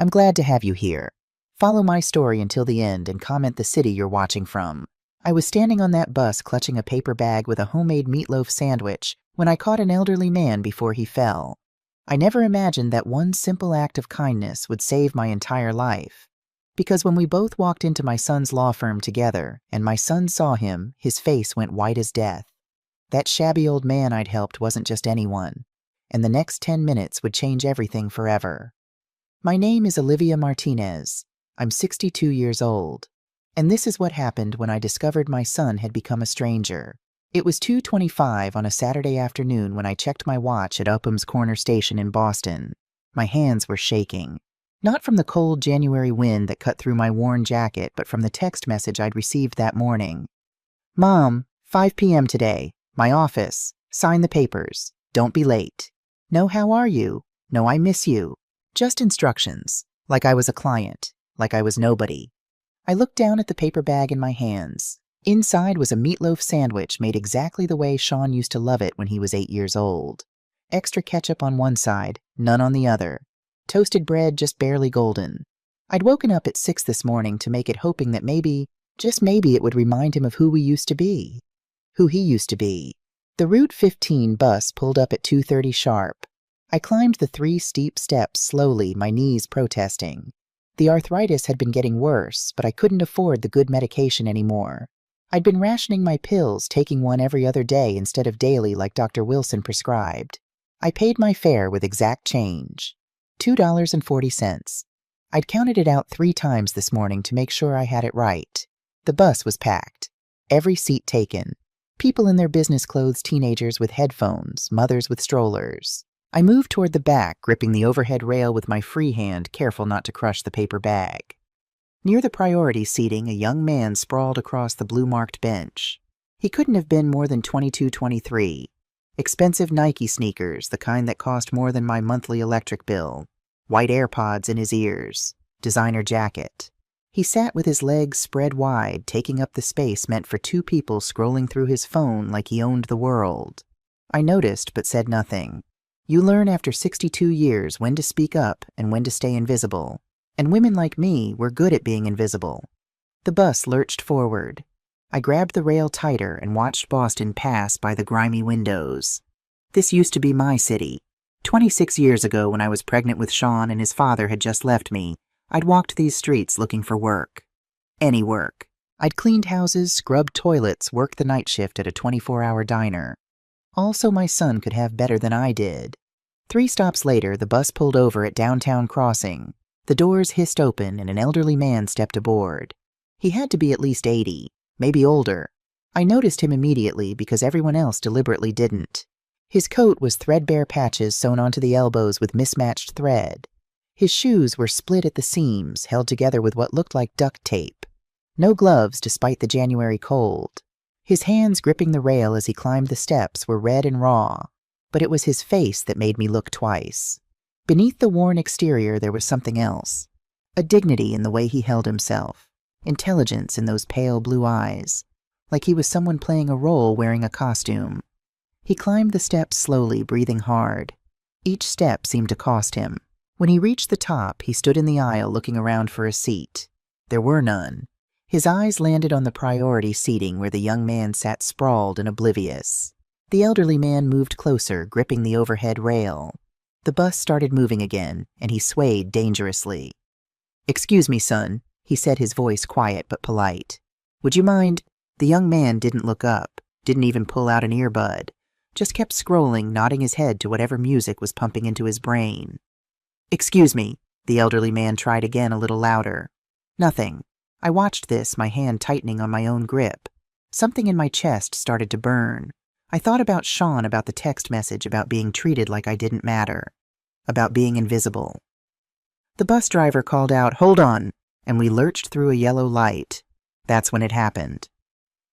I'm glad to have you here. Follow my story until the end and comment the city you're watching from. I was standing on that bus clutching a paper bag with a homemade meatloaf sandwich when I caught an elderly man before he fell. I never imagined that one simple act of kindness would save my entire life. Because when we both walked into my son's law firm together and my son saw him, his face went white as death. That shabby old man I'd helped wasn't just anyone, and the next 10 minutes would change everything forever. My name is Olivia Martinez. I'm 62 years old. And this is what happened when I discovered my son had become a stranger. It was 2:25 on a Saturday afternoon when I checked my watch at Upham's Corner Station in Boston. My hands were shaking. Not from the cold January wind that cut through my worn jacket, but from the text message I'd received that morning. Mom, 5 p.m. today. My office. Sign the papers. Don't be late. No, how are you? No, I miss you. Just instructions. Like I was a client. Like I was nobody. I looked down at the paper bag in my hands. Inside was a meatloaf sandwich made exactly the way Sean used to love it when he was 8 years old. Extra ketchup on one side, none on the other. Toasted bread just barely golden. I'd woken up at 6 this morning to make it, hoping that maybe, just maybe, it would remind him of who we used to be. Who he used to be. The Route 15 bus pulled up at 2:30 sharp. I climbed the 3 steep steps slowly, my knees protesting. The arthritis had been getting worse, but I couldn't afford the good medication anymore. I'd been rationing my pills, taking one every other day instead of daily like Dr. Wilson prescribed. I paid my fare with exact change. $2.40. I'd counted it out 3 times this morning to make sure I had it right. The bus was packed. Every seat taken. People in their business clothes, teenagers with headphones, mothers with strollers. I moved toward the back, gripping the overhead rail with my free hand, careful not to crush the paper bag. Near the priority seating, a young man sprawled across the blue-marked bench. He couldn't have been more than 22, 23. Expensive Nike sneakers, the kind that cost more than my monthly electric bill. White AirPods in his ears. Designer jacket. He sat with his legs spread wide, taking up the space meant for 2 people scrolling through his phone like he owned the world. I noticed, but said nothing. You learn after 62 years when to speak up and when to stay invisible. And women like me were good at being invisible. The bus lurched forward. I grabbed the rail tighter and watched Boston pass by the grimy windows. This used to be my city. 26 years ago, when I was pregnant with Sean and his father had just left me, I'd walked these streets looking for work. Any work. I'd cleaned houses, scrubbed toilets, worked the night shift at a 24-hour diner. Also, my son could have better than I did. 3 stops later, the bus pulled over at Downtown Crossing. The doors hissed open and an elderly man stepped aboard. He had to be at least 80, maybe older. I noticed him immediately because everyone else deliberately didn't. His coat was threadbare patches sewn onto the elbows with mismatched thread. His shoes were split at the seams, held together with what looked like duct tape. No gloves despite the January cold. His hands gripping the rail as he climbed the steps were red and raw, but it was his face that made me look twice. Beneath the worn exterior there was something else. A dignity in the way he held himself. Intelligence in those pale blue eyes. Like he was someone playing a role wearing a costume. He climbed the steps slowly, breathing hard. Each step seemed to cost him. When he reached the top, he stood in the aisle looking around for a seat. There were none. His eyes landed on the priority seating where the young man sat sprawled and oblivious. The elderly man moved closer, gripping the overhead rail. The bus started moving again, and he swayed dangerously. "Excuse me, son," he said, his voice quiet but polite. "Would you mind?" The young man didn't look up, didn't even pull out an earbud, just kept scrolling, nodding his head to whatever music was pumping into his brain. "Excuse me," the elderly man tried again, a little louder. Nothing. I watched this, my hand tightening on my own grip. Something in my chest started to burn. I thought about Sean, about the text message, about being treated like I didn't matter, about being invisible. The bus driver called out, "Hold on," and we lurched through a yellow light. That's when it happened.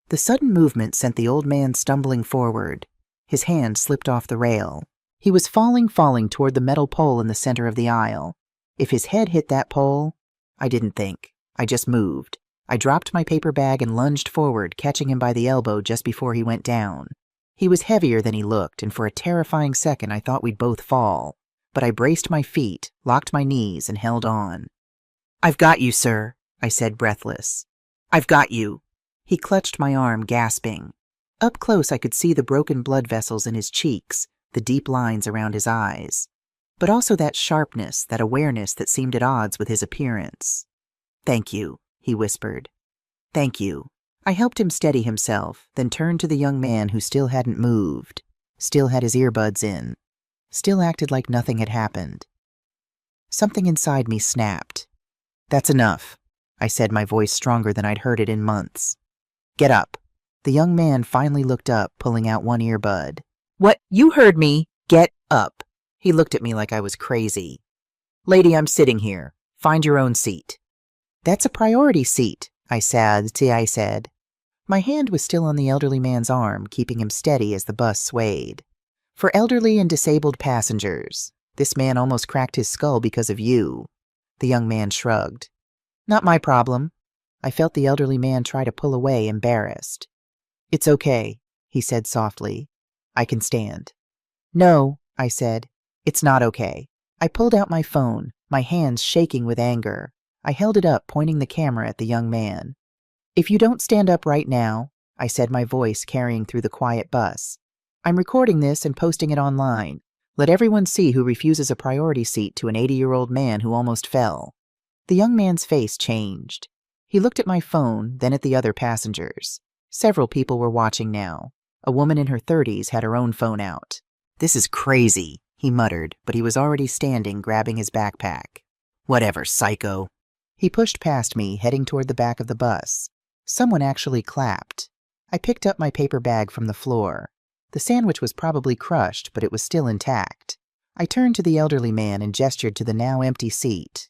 The sudden movement sent the old man stumbling forward. His hand slipped off the rail. He was falling toward the metal pole in the center of the aisle. If his head hit that pole, I didn't think. I just moved. I dropped my paper bag and lunged forward, catching him by the elbow just before he went down. He was heavier than he looked, and for a terrifying second I thought we'd both fall. but I braced my feet, locked my knees, and held on. "I've got you, sir," I said, breathless. "I've got you." He clutched my arm, gasping. Up close I could see the broken blood vessels in his cheeks, the deep lines around his eyes, but also that sharpness, that awareness that seemed at odds with his appearance. "Thank you," he whispered. "Thank you." I helped him steady himself, then turned to the young man who still hadn't moved, still had his earbuds in, still acted like nothing had happened. Something inside me snapped. "That's enough," I said, my voice stronger than I'd heard it in months. "Get up." The young man finally looked up, pulling out one earbud. "What? You heard me. Get up." He looked at me like I was crazy. "Lady, I'm sitting here. Find your own seat." "That's a priority seat," I said. My hand was still on the elderly man's arm, keeping him steady as the bus swayed. "For elderly and disabled passengers. This man almost cracked his skull because of you." The young man shrugged. "Not my problem." I felt the elderly man try to pull away, embarrassed. "It's okay," he said softly. "I can stand." "No," I said. "It's not okay." I pulled out my phone, my hands shaking with anger. I held it up, pointing the camera at the young man. "If you don't stand up right now," I said, my voice carrying through the quiet bus, "I'm recording this and posting it online. Let everyone see who refuses a priority seat to an 80-year-old man who almost fell." The young man's face changed. He looked at my phone, then at the other passengers. Several people were watching now. A woman in her 30s had her own phone out. "This is crazy," he muttered, but he was already standing, grabbing his backpack. "Whatever, psycho." He pushed past me, heading toward the back of the bus. Someone actually clapped. I picked up my paper bag from the floor. The sandwich was probably crushed, but it was still intact. I turned to the elderly man and gestured to the now empty seat.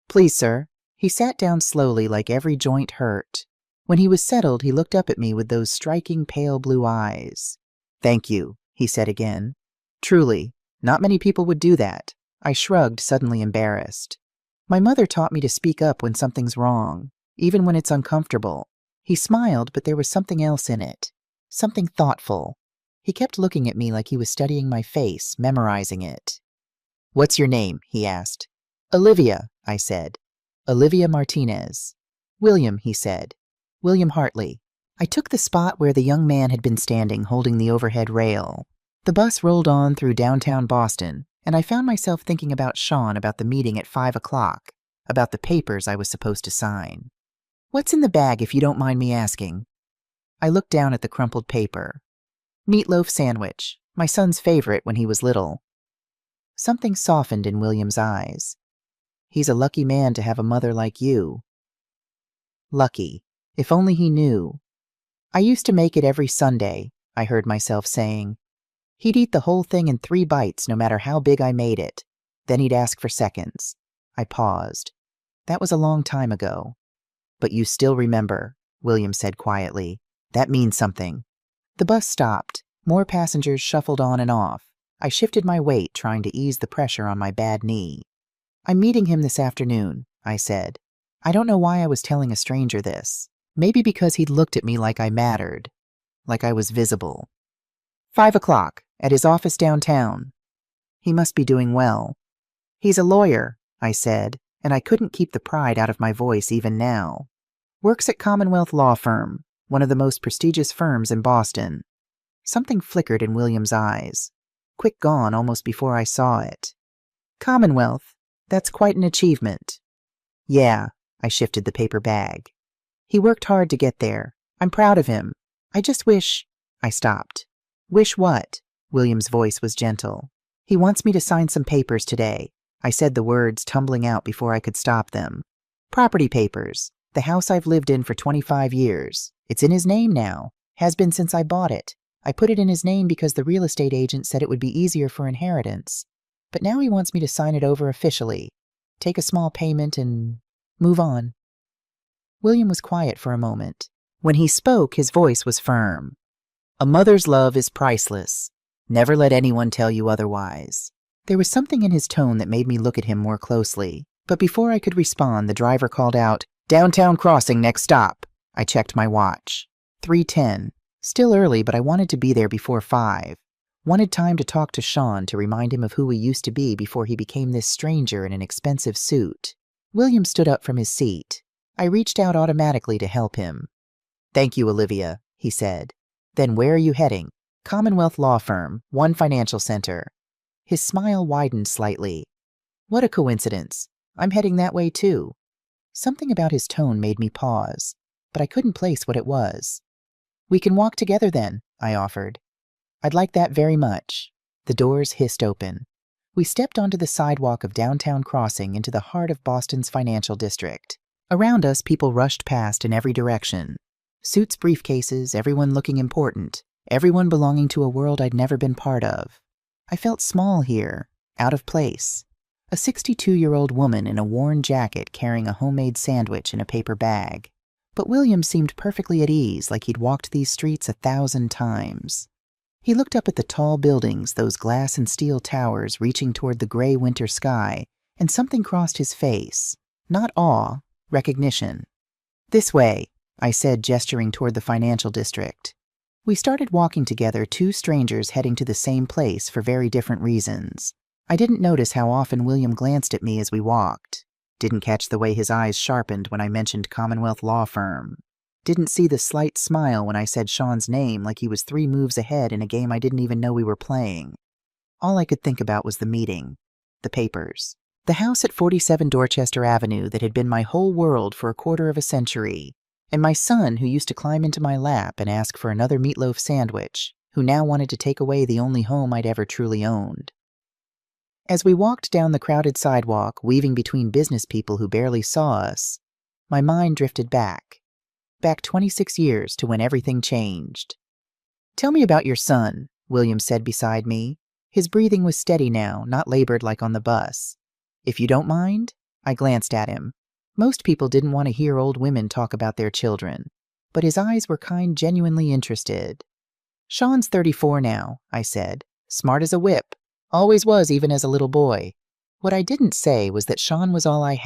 "Please, sir." He sat down slowly, like every joint hurt. When he was settled, he looked up at me with those striking pale blue eyes. "Thank you," he said again. "Truly, not many people would do that." I shrugged, suddenly embarrassed. "My mother taught me to speak up when something's wrong, even when it's uncomfortable." He smiled, but there was something else in it. Something thoughtful. He kept looking at me like he was studying my face, memorizing it. "What's your name?" he asked. "Olivia," I said. "Olivia Martinez." "William," he said. "William Hartley." I took the spot where the young man had been standing, holding the overhead rail. The bus rolled on through downtown Boston, and I found myself thinking about Sean, about the meeting at 5 o'clock, about the papers I was supposed to sign. "What's in the bag, if you don't mind me asking?" I looked down at the crumpled paper. "Meatloaf sandwich, my son's favorite when he was little." Something softened in William's eyes. "He's a lucky man to have a mother like you." Lucky. If only he knew. "I used to make it every Sunday," I heard myself saying. "He'd eat the whole thing in 3 bites, no matter how big I made it. Then he'd ask for seconds." I paused. "That was a long time ago." "But you still remember," William said quietly. "That means something." The bus stopped. More passengers shuffled on and off. I shifted my weight, trying to ease the pressure on my bad knee. "I'm meeting him this afternoon," I said. I don't know why I was telling a stranger this. Maybe because he'd looked at me like I mattered, like I was visible. 5 o'clock, at his office downtown. He must be doing well. "He's a lawyer," I said, and I couldn't keep the pride out of my voice even now. "Works at Commonwealth Law Firm, one of the most prestigious firms in Boston." Something flickered in William's eyes. Quick gone almost before I saw it. "Commonwealth? That's quite an achievement." "Yeah," I shifted the paper bag. "He worked hard to get there. I'm proud of him. I just wish—" I stopped. "Wish what?" William's voice was gentle. "He wants me to sign some papers today." I said the words, tumbling out before I could stop them. "Property papers. The house I've lived in for 25 years. It's in his name now. Has been since I bought it. I put it in his name because the real estate agent said it would be easier for inheritance. But now he wants me to sign it over officially, take a small payment, and move on." William was quiet for a moment. When he spoke, his voice was firm. "A mother's love is priceless. Never let anyone tell you otherwise." There was something in his tone that made me look at him more closely. But before I could respond, the driver called out, "Downtown crossing, next stop." I checked my watch. 3:10. Still early, but I wanted to be there before 5. Wanted time to talk to Sean to remind him of who he used to be before he became this stranger in an expensive suit. William stood up from his seat. I reached out automatically to help him. "Thank you, Olivia," he said. "Then where are you heading?" "Commonwealth Law Firm, One Financial Center." His smile widened slightly. "What a coincidence. I'm heading that way too." Something about his tone made me pause, but I couldn't place what it was. "We can walk together then," I offered. "I'd like that very much." The doors hissed open. We stepped onto the sidewalk of Downtown Crossing into the heart of Boston's financial district. Around us, people rushed past in every direction. Suits, briefcases, everyone looking important, everyone belonging to a world I'd never been part of. I felt small here, out of place. A 62-year-old woman in a worn jacket carrying a homemade sandwich in a paper bag. But William seemed perfectly at ease, like he'd walked these streets 1,000 times. He looked up at the tall buildings, those glass and steel towers reaching toward the gray winter sky, and something crossed his face. Not awe, recognition. "This way," I said, gesturing toward the financial district. We started walking together, two strangers heading to the same place for very different reasons. I didn't notice how often William glanced at me as we walked. Didn't catch the way his eyes sharpened when I mentioned Commonwealth Law Firm. Didn't see the slight smile when I said Sean's name like he was 3 moves ahead in a game I didn't even know we were playing. All I could think about was the meeting, the papers, the house at 47 Dorchester Avenue that had been my whole world for a quarter of a century, and my son who used to climb into my lap and ask for another meatloaf sandwich, who now wanted to take away the only home I'd ever truly owned. As we walked down the crowded sidewalk, weaving between business people who barely saw us, my mind drifted back 26 years to when everything changed. "Tell me about your son," William said beside me. His breathing was steady now, not labored like on the bus. "If you don't mind?" I glanced at him. Most people didn't want to hear old women talk about their children, but his eyes were genuinely interested. "Sean's 34 now," I said. "Smart as a whip. Always was, even as a little boy." What I didn't say was that Sean was all I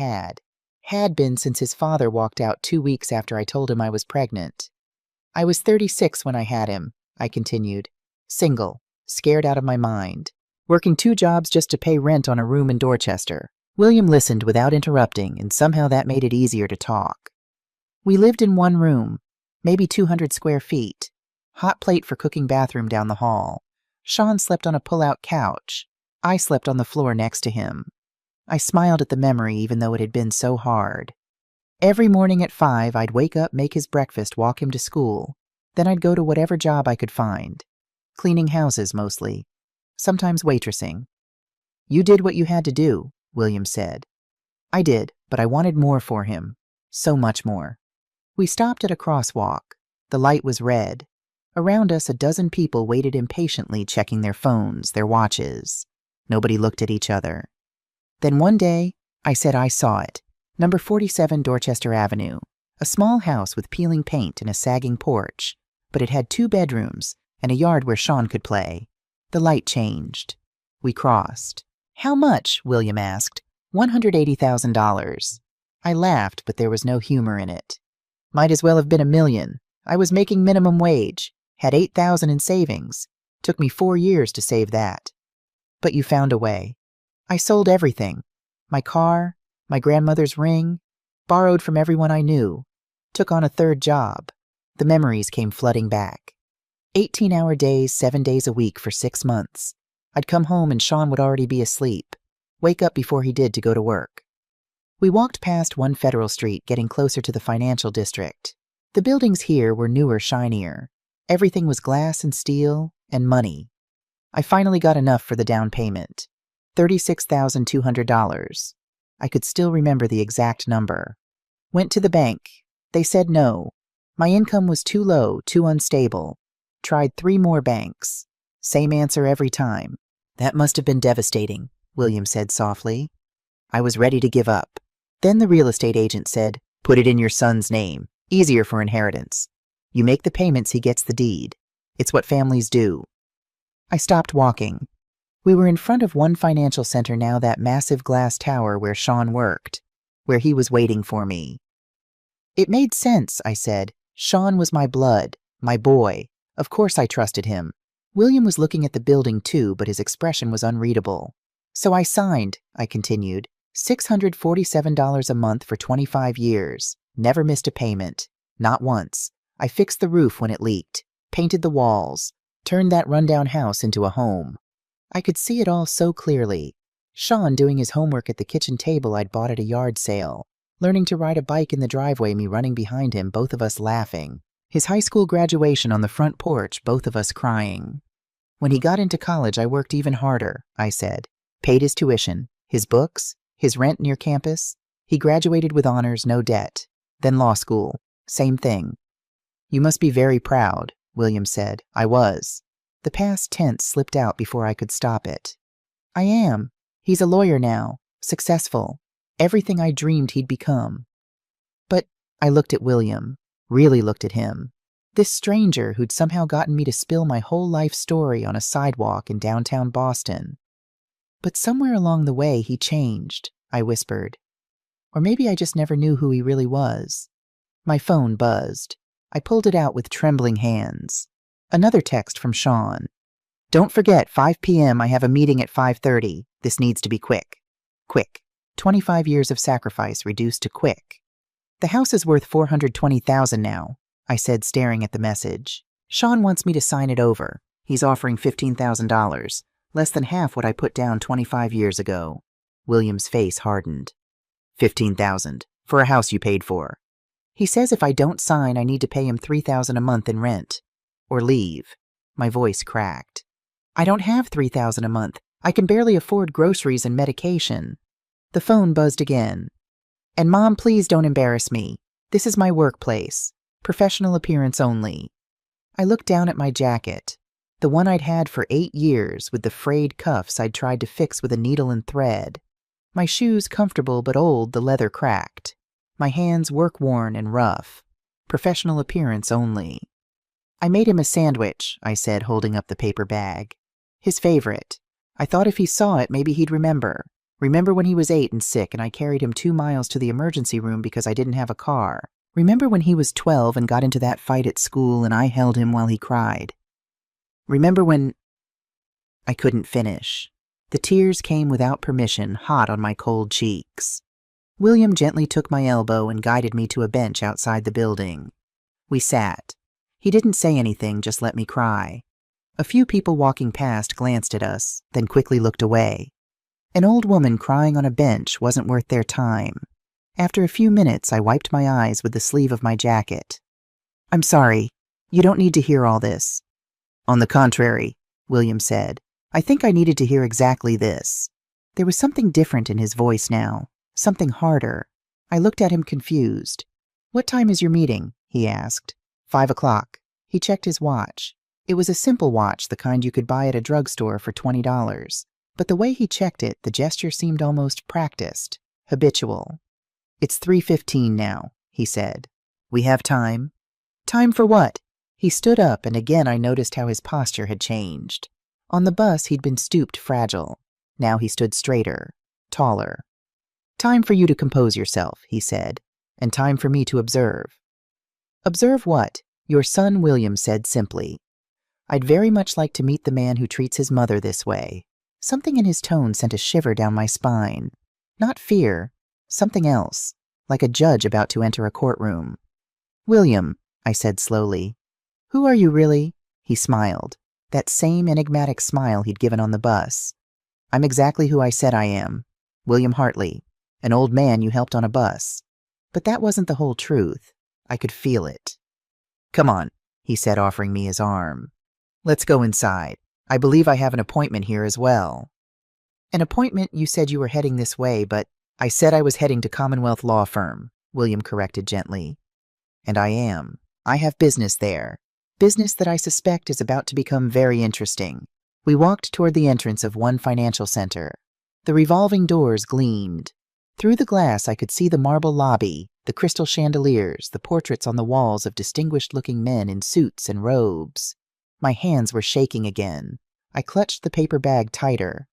had been since his father walked out 2 weeks after I told him I was pregnant. "I was 36 when I had him," I continued. "Single, scared out of my mind, working 2 jobs just to pay rent on a room in Dorchester." William listened without interrupting, and somehow that made it easier to talk. "We lived in one room, maybe 200 square feet. Hot plate for cooking bathroom down the hall. Sean slept on a pull-out couch. I slept on the floor next to him." I smiled at the memory even though it had been so hard. Every morning at 5, I'd wake up, make his breakfast, walk him to school. Then I'd go to whatever job I could find. Cleaning houses, mostly. Sometimes waitressing. "You did what you had to do," William said. "I did, but I wanted more for him. So much more." We stopped at a crosswalk. The light was red. Around us, a dozen people waited impatiently, checking their phones, their watches. Nobody looked at each other. Then one day, I said I saw it. Number 47 Dorchester Avenue. A small house with peeling paint and a sagging porch. But it had 2 bedrooms and a yard where Sean could play. The light changed. We crossed. "How much?" William asked. $180,000. I laughed, but there was no humor in it. "Might as well have been $1 million. I was making minimum wage. Had $8,000 in savings. Took me 4 years to save that." "But you found a way." "I sold everything. My car, my grandmother's ring, borrowed from everyone I knew, took on a 3rd job." The memories came flooding back. 18-hour days, 7 days a week for 6 months. I'd come home and Sean would already be asleep. Wake up before he did to go to work. We walked past 1 Federal Street, getting closer to the financial district. The buildings here were newer, shinier. Everything was glass and steel and money. I finally got enough for the down payment. $36,200. I could still remember the exact number. Went to the bank. They said no. My income was too low, too unstable. Tried 3 more banks. Same answer every time. "That must have been devastating," William said softly. I was ready to give up. Then the real estate agent said, "Put it in your son's name. Easier for inheritance. You make the payments, he gets the deed. It's what families do." I stopped walking. We were in front of One Financial Center now, that massive glass tower where Sean worked, where he was waiting for me. "It made sense," I said. "Sean was my blood, my boy. Of course I trusted him. William was looking at the building too, but his expression was unreadable. So I signed, I continued, $647 a month for 25 years. Never missed a payment. Not once. I fixed the roof when it leaked, painted the walls, turned that rundown house into a home. I could see it all so clearly. Sean doing his homework at the kitchen table I'd bought at a yard sale, learning to ride a bike in the driveway, me running behind him, both of us laughing. His high school graduation on the front porch, both of us crying. When he got into college, I worked even harder, I said. Paid his tuition, his books, his rent near campus. He graduated with honors, no debt. Then law school. Same thing. You must be very proud, William said. I was. The past tense slipped out before I could stop it. I am. He's a lawyer now. Successful. Everything I dreamed he'd become. But I looked at William. Really looked at him. This stranger who'd somehow gotten me to spill my whole life story on a sidewalk in downtown Boston. But somewhere along the way he changed, I whispered. Or maybe I just never knew who he really was. My phone buzzed. I pulled it out with trembling hands. Another text from Sean. Don't forget, 5 p.m. I have a meeting at 5:30. This needs to be quick. Quick. 25 years of sacrifice reduced to quick. The house is worth $420,000 now, I said, staring at the message. Sean wants me to sign it over. He's offering $15,000, less than half what I put down 25 years ago. William's face hardened. $15,000 for a house you paid for. He says if I don't sign, I need to pay him $3,000 a month in rent. Or leave. My voice cracked. I don't have $3,000 a month. I can barely afford groceries and medication. The phone buzzed again. And Mom, please don't embarrass me. This is my workplace. Professional appearance only. I looked down at my jacket, the one I'd had for 8 years with the frayed cuffs I'd tried to fix with a needle and thread. My shoes comfortable but old, the leather cracked. My hands work-worn and rough. Professional appearance only. I made him a sandwich, I said, holding up the paper bag. His favorite. I thought if he saw it, maybe he'd remember. Remember when he was 8 and sick and I carried him 2 miles to the emergency room because I didn't have a car. Remember when he was 12 and got into that fight at school and I held him while he cried. Remember when... I couldn't finish. The tears came without permission, hot on my cold cheeks. William gently took my elbow and guided me to a bench outside the building. We sat. He didn't say anything, just let me cry. A few people walking past glanced at us, then quickly looked away. An old woman crying on a bench wasn't worth their time. After a few minutes, I wiped my eyes with the sleeve of my jacket. I'm sorry. You don't need to hear all this. On the contrary, William said. I think I needed to hear exactly this. There was something different in his voice now, something harder. I looked at him confused. What time is your meeting? He asked. 5 o'clock. He checked his watch. It was a simple watch, the kind you could buy at a drugstore for $20. But the way he checked it, the gesture seemed almost practiced, habitual. It's 3:15 now, he said. We have time. Time for what? He stood up, and again I noticed how his posture had changed. On the bus, he'd been stooped, fragile. Now he stood straighter, taller. Time for you to compose yourself, he said, and time for me to observe. Observe what? Your son, William said simply. I'd very much like to meet the man who treats his mother this way. Something in his tone sent a shiver down my spine. Not fear, something else, like a judge about to enter a courtroom. William, I said slowly. Who are you really? He smiled, that same enigmatic smile he'd given on the bus. I'm exactly who I said I am, William Hartley, an old man you helped on a bus. But that wasn't the whole truth. I could feel it. Come on, he said, offering me his arm. Let's go inside. I believe I have an appointment here as well. An appointment? You said you were heading this way, but I said I was heading to Commonwealth Law Firm, William corrected gently. And I am. I have business there. Business that I suspect is about to become very interesting. We walked toward the entrance of one financial center. The revolving doors gleamed. Through the glass I could see the marble lobby, the crystal chandeliers, the portraits on the walls of distinguished-looking men in suits and robes. My hands were shaking again. I clutched the paper bag tighter.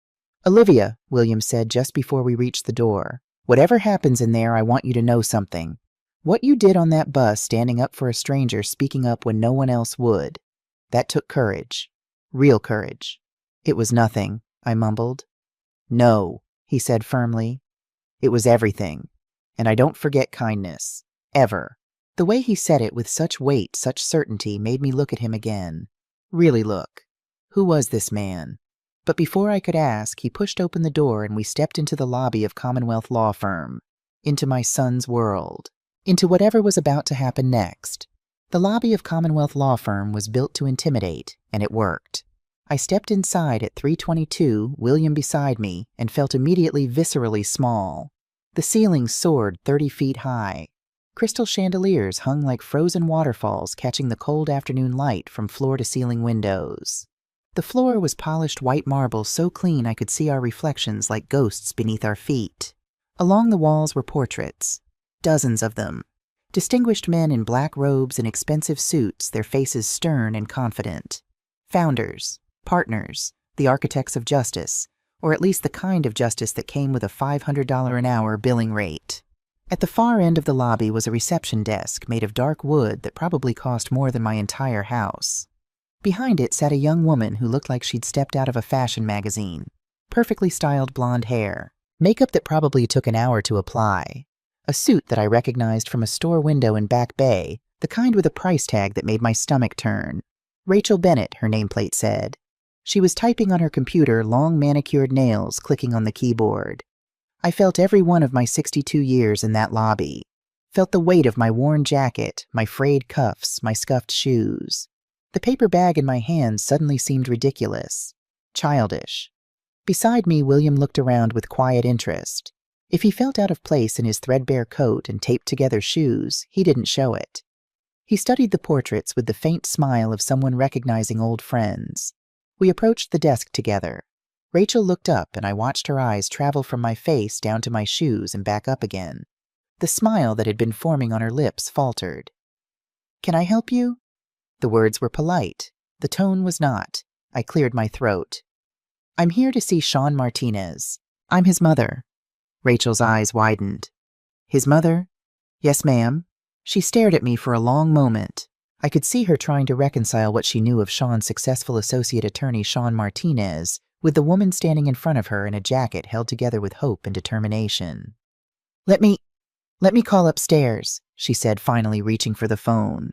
Olivia, William said just before we reached the door, whatever happens in there, I want you to know something. What you did on that bus, standing up for a stranger, speaking up when no one else would, that took courage. Real courage. It was nothing, I mumbled. No, he said firmly. It was everything. And I don't forget kindness. Ever. The way he said it with such weight, such certainty, made me look at him again. Really look. Who was this man? But before I could ask, he pushed open the door and we stepped into the lobby of Commonwealth Law Firm. Into my son's world. Into whatever was about to happen next. The lobby of Commonwealth Law Firm was built to intimidate, and it worked. I stepped inside at 322, William beside me, and felt immediately viscerally small. The ceiling soared 30 feet high. Crystal chandeliers hung like frozen waterfalls catching the cold afternoon light from floor-to-ceiling windows. The floor was polished white marble so clean I could see our reflections like ghosts beneath our feet. Along the walls were portraits. Dozens of them. Distinguished men in black robes and expensive suits, their faces stern and confident. Founders, partners, the architects of justice, or at least the kind of justice that came with a $500 an hour billing rate. At the far end of the lobby was a reception desk made of dark wood that probably cost more than my entire house. Behind it sat a young woman who looked like she'd stepped out of a fashion magazine. Perfectly styled blonde hair. Makeup that probably took an hour to apply. A suit that I recognized from a store window in Back Bay, the kind with a price tag that made my stomach turn. Rachel Bennett, her nameplate said. She was typing on her computer, long manicured nails clicking on the keyboard. I felt every one of my 62 years in that lobby. Felt the weight of my worn jacket, my frayed cuffs, my scuffed shoes. The paper bag in my hands suddenly seemed ridiculous. Childish. Beside me, William looked around with quiet interest. If he felt out of place in his threadbare coat and taped-together shoes, he didn't show it. He studied the portraits with the faint smile of someone recognizing old friends. We approached the desk together. Rachel looked up, and I watched her eyes travel from my face down to my shoes and back up again. The smile that had been forming on her lips faltered. "Can I help you?" The words were polite. The tone was not. I cleared my throat. "I'm here to see Sean Martinez. I'm his mother." Rachel's eyes widened. "His mother?" "Yes, ma'am." She stared at me for a long moment. I could see her trying to reconcile what she knew of Sean's successful associate attorney, Sean Martinez, with the woman standing in front of her in a jacket held together with hope and determination. Let me call upstairs," she said, finally reaching for the phone.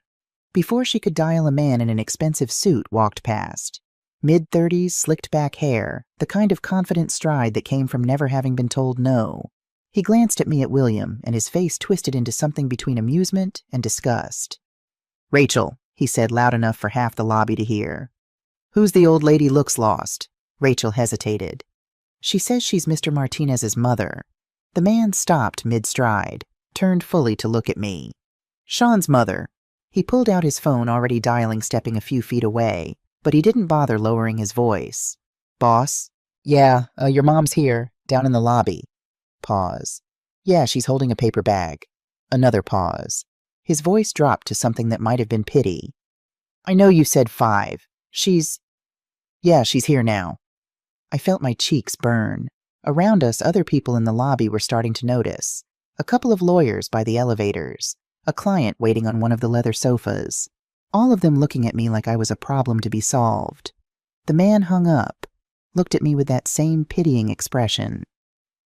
Before she could dial, a man in an expensive suit walked past. Mid-30s, slicked-back hair, the kind of confident stride that came from never having been told no. He glanced at me, at William, and his face twisted into something between amusement and disgust. "Rachel," he said loud enough for half the lobby to hear. "Who's the old lady looks lost?" Rachel hesitated. "She says she's Mr. Martinez's mother." The man stopped mid-stride, turned fully to look at me. "Sean's mother." He pulled out his phone, already dialing, stepping a few feet away, but he didn't bother lowering his voice. "Boss?" "Yeah, your mom's here, down in the lobby." Pause. "Yeah, she's holding a paper bag." Another pause. His voice dropped to something that might have been pity. "I know you said 5. Yeah, she's here now." I felt my cheeks burn. Around us, other people in the lobby were starting to notice. A couple of lawyers by the elevators. A client waiting on one of the leather sofas. All of them looking at me like I was a problem to be solved. The man hung up, looked at me with that same pitying expression.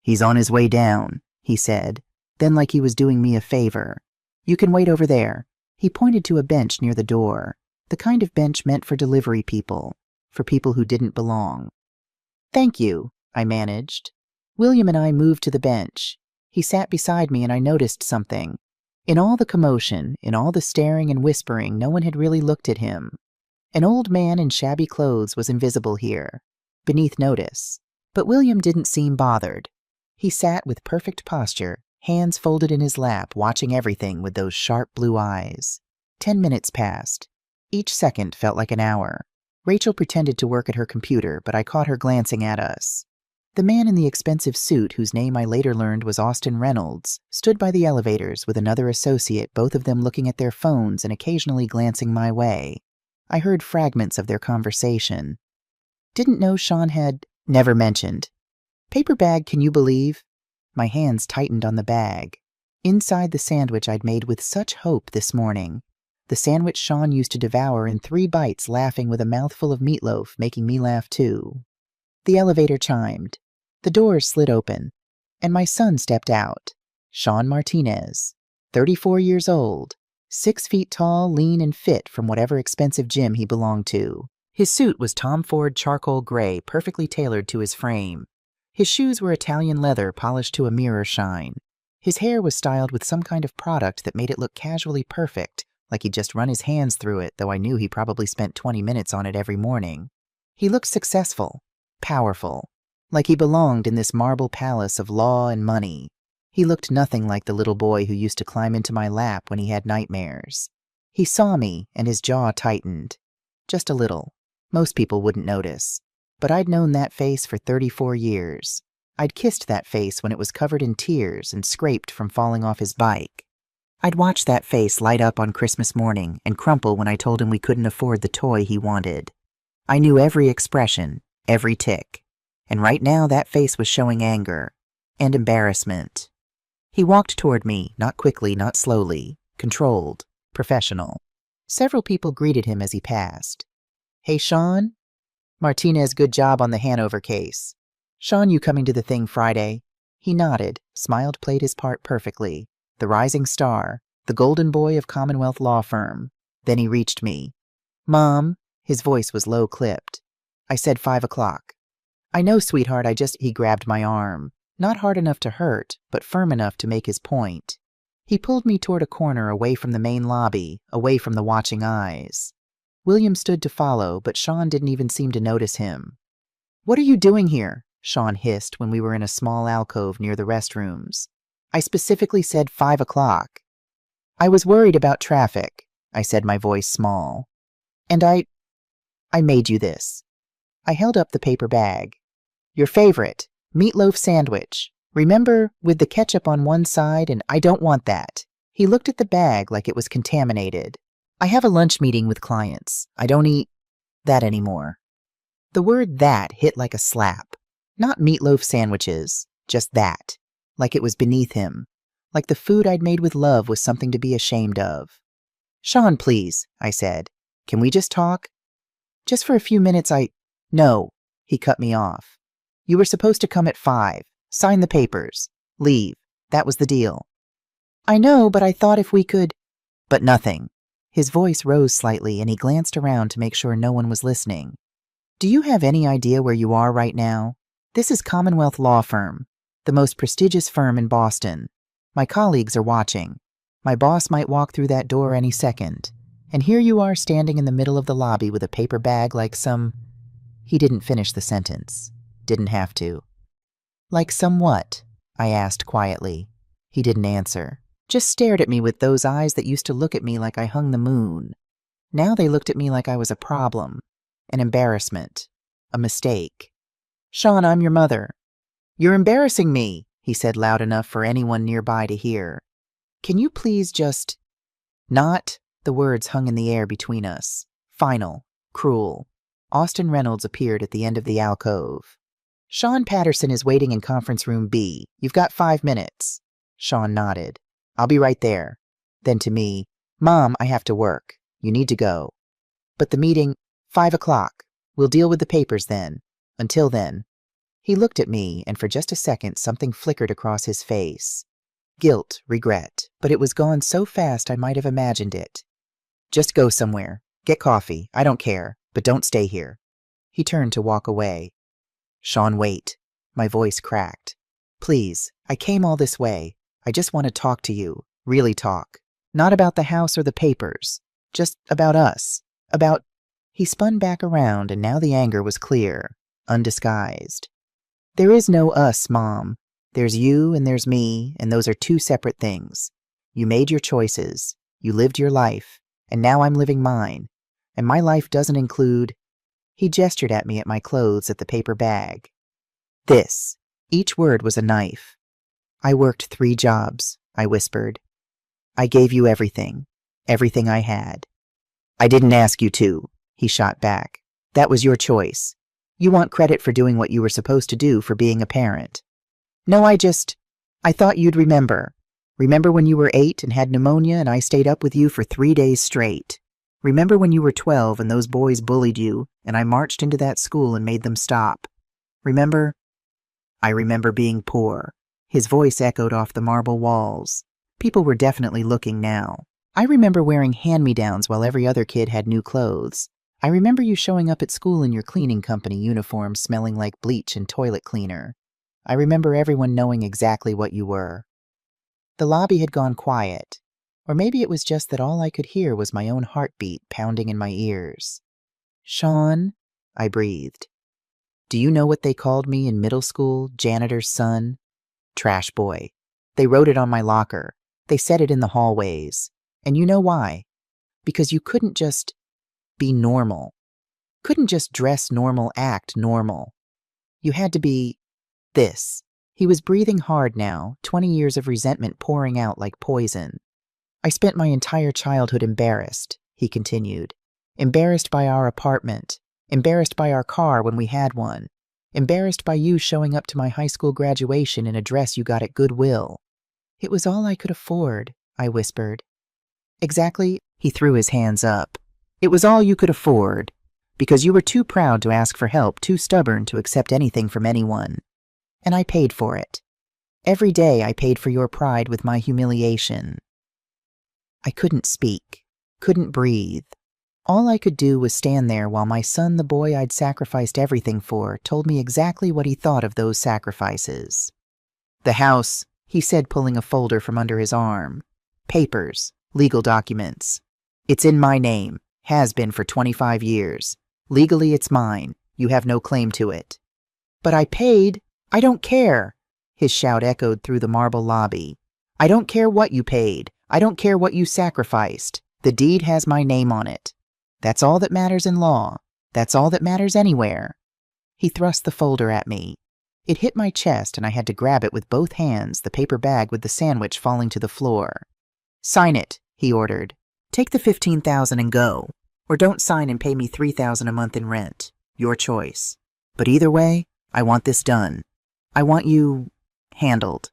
"He's on his way down," he said, then like he was doing me a favor. "You can wait over there." He pointed to a bench near the door, the kind of bench meant for delivery people, for people who didn't belong. "Thank you," I managed. William and I moved to the bench. He sat beside me, and I noticed something. In all the commotion, in all the staring and whispering, no one had really looked at him. An old man in shabby clothes was invisible here, beneath notice. But William didn't seem bothered. He sat with perfect posture, hands folded in his lap, watching everything with those sharp blue eyes. 10 minutes passed. Each second felt like an hour. Rachel pretended to work at her computer, but I caught her glancing at us. The man in the expensive suit, whose name I later learned was Austin Reynolds, stood by the elevators with another associate, both of them looking at their phones and occasionally glancing my way. I heard fragments of their conversation. "Didn't know Sean had..." "Never mentioned." "Paper bag, can you believe?" My hands tightened on the bag. Inside the sandwich I'd made with such hope this morning. The sandwich Sean used to devour in 3 bites, laughing with a mouthful of meatloaf, making me laugh too. The elevator chimed. The doors slid open, and my son stepped out. Sean Martinez, 34 years old, 6 feet tall, lean and fit from whatever expensive gym he belonged to. His suit was Tom Ford charcoal gray, perfectly tailored to his frame. His shoes were Italian leather, polished to a mirror shine. His hair was styled with some kind of product that made it look casually perfect, like he'd just run his hands through it, though I knew he probably spent 20 minutes on it every morning. He looked successful, powerful, like he belonged in this marble palace of law and money. He looked nothing like the little boy who used to climb into my lap when he had nightmares. He saw me, and his jaw tightened. Just a little. Most people wouldn't notice. But I'd known that face for 34 years. I'd kissed that face when it was covered in tears and scraped from falling off his bike. I'd watched that face light up on Christmas morning and crumple when I told him we couldn't afford the toy he wanted. I knew every expression, every tick. And right now that face was showing anger and embarrassment. He walked toward me, not quickly, not slowly, controlled, professional. Several people greeted him as he passed. "Hey, Sean? Martinez, good job on the Hanover case. Sean, you coming to the thing Friday?" He nodded, smiled, played his part perfectly. The rising star, the golden boy of Commonwealth Law Firm. Then he reached me. "Mom," his voice was low-clipped. "I said 5 o'clock. "I know, sweetheart, He grabbed my arm. Not hard enough to hurt, but firm enough to make his point. He pulled me toward a corner away from the main lobby, away from the watching eyes. William stood to follow, but Sean didn't even seem to notice him. "What are you doing here?" Sean hissed when we were in a small alcove near the restrooms. "I specifically said 5 o'clock. "I was worried about traffic," I said, my voice small. "And I made you this." I held up the paper bag. "Your favorite, meatloaf sandwich. Remember, with the ketchup on one side, and I don't want that." He looked at the bag like it was contaminated. "I have a lunch meeting with clients. I don't eat that anymore." The word "that" hit like a slap. Not meatloaf sandwiches, just that. Like it was beneath him. Like the food I'd made with love was something to be ashamed of. "Sean, please," I said. "Can we just talk?" "Just for a few minutes, No," he cut me off. "You were supposed to come at 5, sign the papers, leave. That was the deal." "I know, but I thought if we could—" "But nothing." His voice rose slightly, and he glanced around to make sure no one was listening. "Do you have any idea where you are right now? This is Commonwealth Law Firm, the most prestigious firm in Boston. My colleagues are watching. My boss might walk through that door any second. And here you are standing in the middle of the lobby with a paper bag like some—" He didn't finish the sentence. Didn't have to. "Like some what?" I asked quietly. He didn't answer. Just stared at me with those eyes that used to look at me like I hung the moon. Now they looked at me like I was a problem, an embarrassment, a mistake. "Sean, I'm your mother." "You're embarrassing me," he said loud enough for anyone nearby to hear. "Can you please just—" "Not." The words hung in the air between us. Final. Cruel. Austin Reynolds appeared at the end of the alcove. "Sean Patterson is waiting in conference room B. You've got 5 minutes." Sean nodded. "I'll be right there." Then to me, "Mom, I have to work. You need to go." "But the meeting— 5 o'clock. We'll deal with the papers then. Until then." He looked at me, and for just a second something flickered across his face. Guilt, regret, but it was gone so fast I might have imagined it. "Just go somewhere. Get coffee. I don't care. But don't stay here." He turned to walk away. "Sean, wait." My voice cracked. "Please, I came all this way. I just want to talk to you. Really talk. Not about the house or the papers. Just about us. About—" He spun back around, and now the anger was clear, undisguised. "There is no us, Mom. There's you and there's me, and those are 2 separate things. You made your choices. You lived your life. And now I'm living mine. And my life doesn't include—" He gestured at me at my clothes, at the paper bag. "This." Each word was a knife. "I worked 3 jobs," I whispered. "I gave you everything. Everything I had." "I didn't ask you to," he shot back. "That was your choice. You want credit for doing what you were supposed to do, for being a parent." "No, I thought you'd remember." Remember when you were 8 and had pneumonia and I stayed up with you for 3 days straight? Remember when you were 12 and those boys bullied you and I marched into that school and made them stop? Remember? I remember being poor. His voice echoed off the marble walls. People were definitely looking now. I remember wearing hand-me-downs while every other kid had new clothes. I remember you showing up at school in your cleaning company uniform smelling like bleach and toilet cleaner. I remember everyone knowing exactly what you were. The lobby had gone quiet. Or maybe it was just that all I could hear was my own heartbeat pounding in my ears. Sean, I breathed. Do you know what they called me in middle school, janitor's son? Trash boy. They wrote it on my locker. They said it in the hallways. And you know why? Because you couldn't just be normal. Couldn't just dress normal, act normal. You had to be this. He was breathing hard now, 20 years of resentment pouring out like poison. I spent my entire childhood embarrassed, he continued. Embarrassed by our apartment. Embarrassed by our car when we had one. Embarrassed by you showing up to my high school graduation in a dress you got at Goodwill. It was all I could afford, I whispered. Exactly, he threw his hands up. It was all you could afford, because you were too proud to ask for help, too stubborn to accept anything from anyone. And I paid for it. Every day I paid for your pride with my humiliation. I couldn't speak, couldn't breathe. All I could do was stand there while my son, the boy I'd sacrificed everything for, told me exactly what he thought of those sacrifices. The house, he said, pulling a folder from under his arm. Papers, legal documents. It's in my name, has been for 25 years. Legally it's mine, you have no claim to it. But I paid, I don't care. His shout echoed through the marble lobby. I don't care what you paid, I don't care what you sacrificed. The deed has my name on it. That's all that matters in law. That's all that matters anywhere. He thrust the folder at me. It hit my chest and I had to grab it with both hands, the paper bag with the sandwich falling to the floor. Sign it, he ordered. Take the $15,000 and go. Or don't sign and pay me $3,000 a month in rent. Your choice. But either way, I want this done. I want you handled.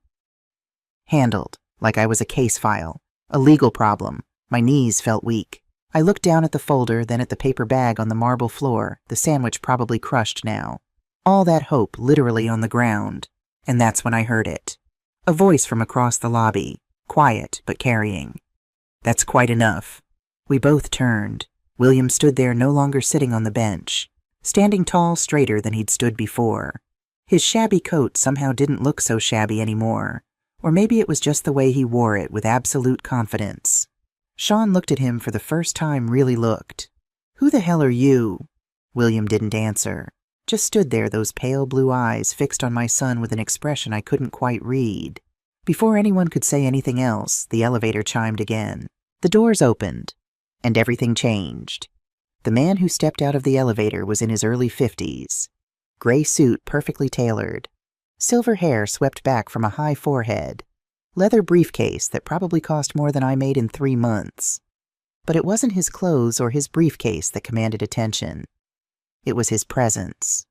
Handled, like I was a case file. A legal problem. My knees felt weak. I looked down at the folder, then at the paper bag on the marble floor, the sandwich probably crushed now. All that hope literally on the ground. And that's when I heard it. A voice from across the lobby, quiet but carrying. That's quite enough. We both turned. William stood there no longer sitting on the bench, standing tall, straighter than he'd stood before. His shabby coat somehow didn't look so shabby anymore, or maybe it was just the way he wore it with absolute confidence. Sean looked at him for the first time, really looked. Who the hell are you? William didn't answer, just stood there, those pale blue eyes fixed on my son with an expression I couldn't quite read. Before anyone could say anything else, the elevator chimed again. The doors opened, and everything changed. The man who stepped out of the elevator was in his early 50s. Gray suit perfectly tailored. Silver hair swept back from a high forehead. Leather briefcase that probably cost more than I made in 3 months. But it wasn't his clothes or his briefcase that commanded attention. It was his presence.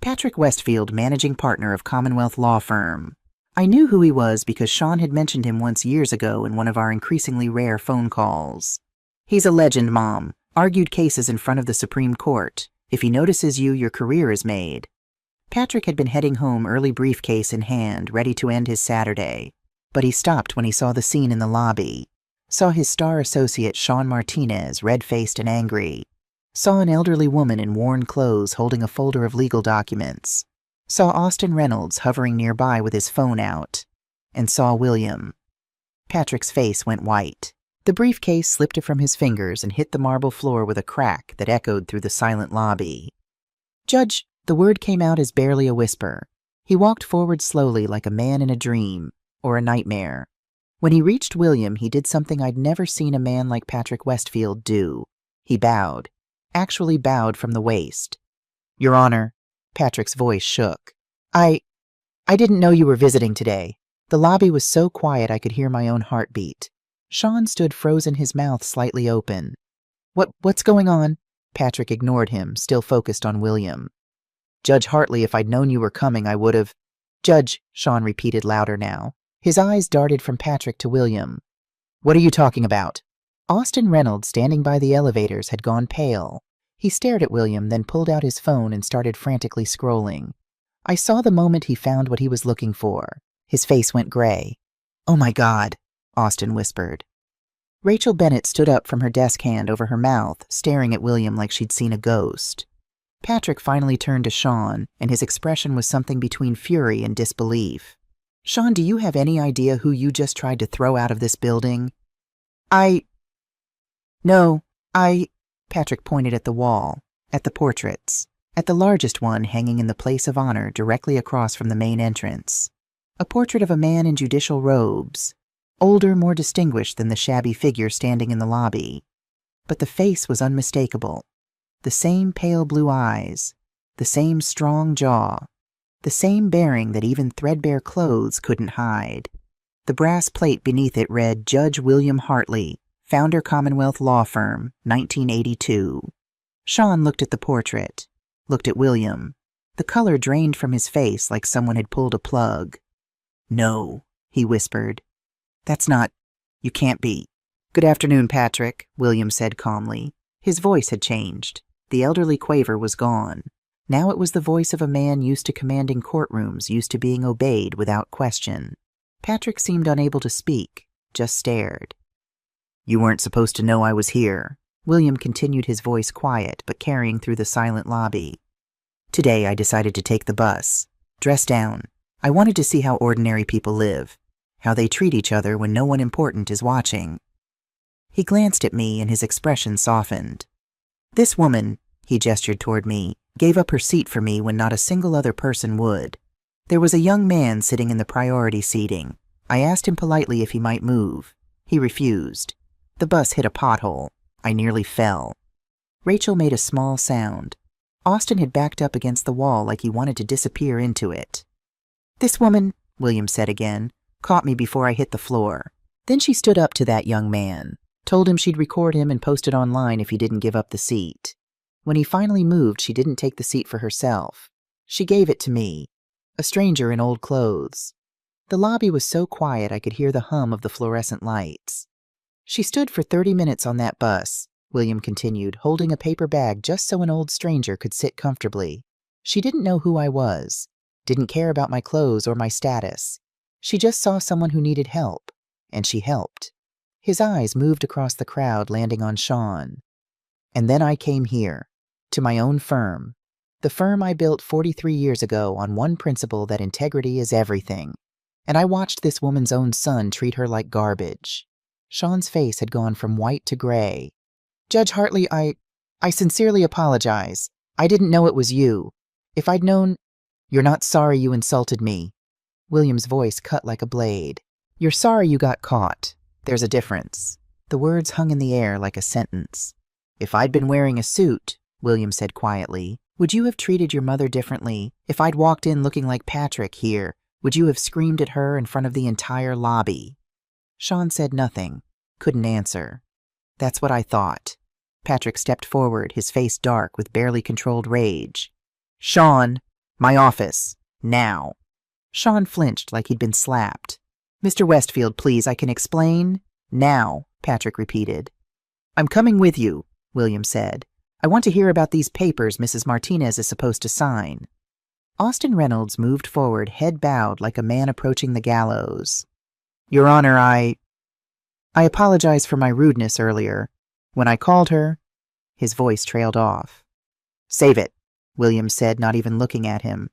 Patrick Westfield, managing partner of Commonwealth Law Firm. I knew who he was because Sean had mentioned him once years ago in one of our increasingly rare phone calls. He's a legend, Mom. Argued cases in front of the Supreme Court. If he notices you, your career is made. Patrick had been heading home, early briefcase in hand, ready to end his Saturday. But he stopped when he saw the scene in the lobby. Saw his star associate Sean Martinez, red-faced and angry. Saw an elderly woman in worn clothes holding a folder of legal documents. Saw Austin Reynolds hovering nearby with his phone out. And saw William. Patrick's face went white. The briefcase slipped from his fingers and hit the marble floor with a crack that echoed through the silent lobby. Judge, the word came out as barely a whisper. He walked forward slowly like a man in a dream, or a nightmare. When he reached William, he did something I'd never seen a man like Patrick Westfield do. He bowed. Actually bowed from the waist. Your Honor, Patrick's voice shook. I didn't know you were visiting today. The lobby was so quiet I could hear my own heartbeat. Sean stood frozen, his mouth slightly open. What's going on? Patrick ignored him, still focused on William. Judge Hartley, if I'd known you were coming, I would have. Judge, Sean repeated louder now. His eyes darted from Patrick to William. "What are you talking about?" Austin Reynolds, standing by the elevators, had gone pale. He stared at William, then pulled out his phone and started frantically scrolling. I saw the moment he found what he was looking for. His face went gray. "Oh my God," Austin whispered. Rachel Bennett stood up from her desk, hand over her mouth, staring at William like she'd seen a ghost. Patrick finally turned to Sean, and his expression was something between fury and disbelief. "Sean, do you have any idea who you just tried to throw out of this building?" No, Patrick pointed at the wall, at the portraits, at the largest one hanging in the place of honor directly across from the main entrance. A portrait of a man in judicial robes, older, more distinguished than the shabby figure standing in the lobby. But the face was unmistakable. The same pale blue eyes, the same strong jaw, the same bearing that even threadbare clothes couldn't hide. The brass plate beneath it read, "Judge William Hartley, Founder Commonwealth Law Firm, 1982. Sean looked at the portrait, looked at William. The color drained from his face like someone had pulled a plug. "No," he whispered. You can't be." "Good afternoon, Patrick," William said calmly. His voice had changed. The elderly quaver was gone. Now it was the voice of a man used to commanding courtrooms, used to being obeyed without question. Patrick seemed unable to speak, just stared. "You weren't supposed to know I was here," William continued, his voice quiet but carrying through the silent lobby. "Today I decided to take the bus. Dress down. I wanted to see how ordinary people live, how they treat each other when no one important is watching." He glanced at me and his expression softened. "This woman," he gestured toward me, "gave up her seat for me when not a single other person would. There was a young man sitting in the priority seating. I asked him politely if he might move. He refused. The bus hit a pothole. I nearly fell." Rachel made a small sound. Austin had backed up against the wall like he wanted to disappear into it. "This woman," William said again, "caught me before I hit the floor. Then she stood up to that young man, told him she'd record him and post it online if he didn't give up the seat. When he finally moved, she didn't take the seat for herself. She gave it to me, a stranger in old clothes. The lobby was so quiet I could hear the hum of the fluorescent lights. She stood for 30 minutes on that bus," William continued, holding a paper bag just so an old stranger could sit comfortably. "She didn't know who I was, didn't care about my clothes or my status. She just saw someone who needed help, and she helped." His eyes moved across the crowd, landing on Sean. "And then I came here, to my own firm, the firm I built 43 years ago on one principle, that integrity is everything. And I watched this woman's own son treat her like garbage." Sean's face had gone from white to gray. "Judge Hartley, I sincerely apologize. I didn't know it was you. If I'd known—" "You're not sorry you insulted me." William's voice cut like a blade. "You're sorry you got caught. There's a difference." The words hung in the air like a sentence. "If I'd been wearing a suit," William said quietly, "would you have treated your mother differently? If I'd walked in looking like Patrick here, would you have screamed at her in front of the entire lobby?" Sean said nothing, couldn't answer. "That's what I thought." Patrick stepped forward, his face dark with barely controlled rage. "Sean, my office, now." Sean flinched like he'd been slapped. "Mr. Westfield, please, I can explain." "Now," Patrick repeated. "I'm coming with you," William said. "I want to hear about these papers Mrs. Martinez is supposed to sign." Austin Reynolds moved forward, head bowed like a man approaching the gallows. "Your Honor, I apologize for my rudeness earlier. When I called her—" His voice trailed off. "Save it," William said, not even looking at him.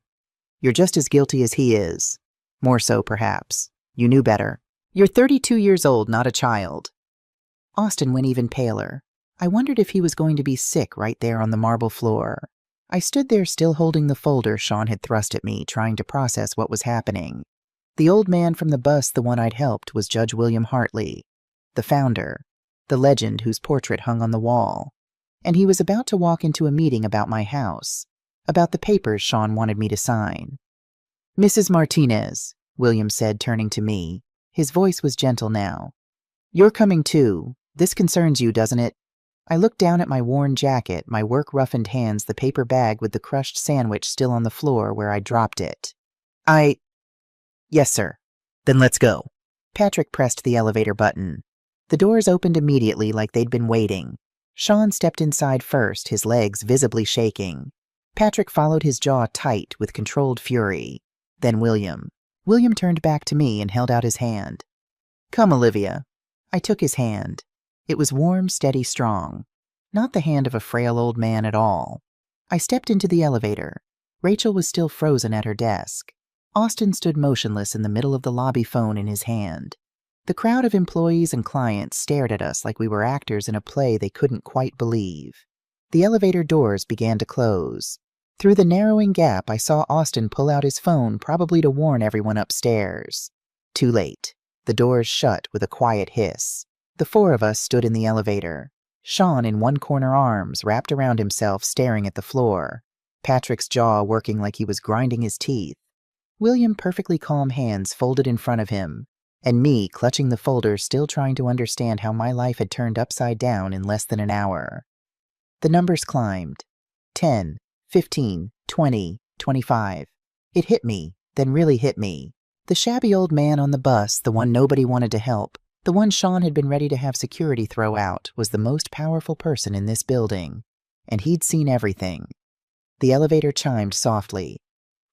"You're just as guilty as he is. More so, perhaps. You knew better. You're 32 years old, not a child." Austin went even paler. I wondered if he was going to be sick right there on the marble floor. I stood there still holding the folder Sean had thrust at me, trying to process what was happening. The old man from the bus, the one I'd helped, was Judge William Hartley, the founder, the legend whose portrait hung on the wall. And he was about to walk into a meeting about my house, about the papers Sean wanted me to sign. "Mrs. Martinez," William said, turning to me. His voice was gentle now. "You're coming too. This concerns you, doesn't it?" I looked down at my worn jacket, my work-roughened hands, the paper bag with the crushed sandwich still on the floor where I dropped it. Yes, sir." Then let's go. Patrick pressed the elevator button. The doors opened immediately like they'd been waiting. Sean stepped inside first, his legs visibly shaking. Patrick followed, his jaw tight with controlled fury. Then William. William turned back to me and held out his hand. Come, Olivia. I took his hand. It was warm, steady, strong. Not the hand of a frail old man at all. I stepped into the elevator. Rachel was still frozen at her desk. Austin stood motionless in the middle of the lobby, phone in his hand. The crowd of employees and clients stared at us like we were actors in a play they couldn't quite believe. The elevator doors began to close. Through the narrowing gap, I saw Austin pull out his phone, probably to warn everyone upstairs. Too late. The doors shut with a quiet hiss. The four of us stood in the elevator. Sean in one corner, arms wrapped around himself, staring at the floor. Patrick's jaw working like he was grinding his teeth. William, perfectly calm, hands folded in front of him. And me, clutching the folder, still trying to understand how my life had turned upside down in less than an hour. The numbers climbed. 10, 15, 20, 25. It hit me, then really hit me. The shabby old man on the bus, the one nobody wanted to help, the one Sean had been ready to have security throw out, was the most powerful person in this building. And he'd seen everything. The elevator chimed softly.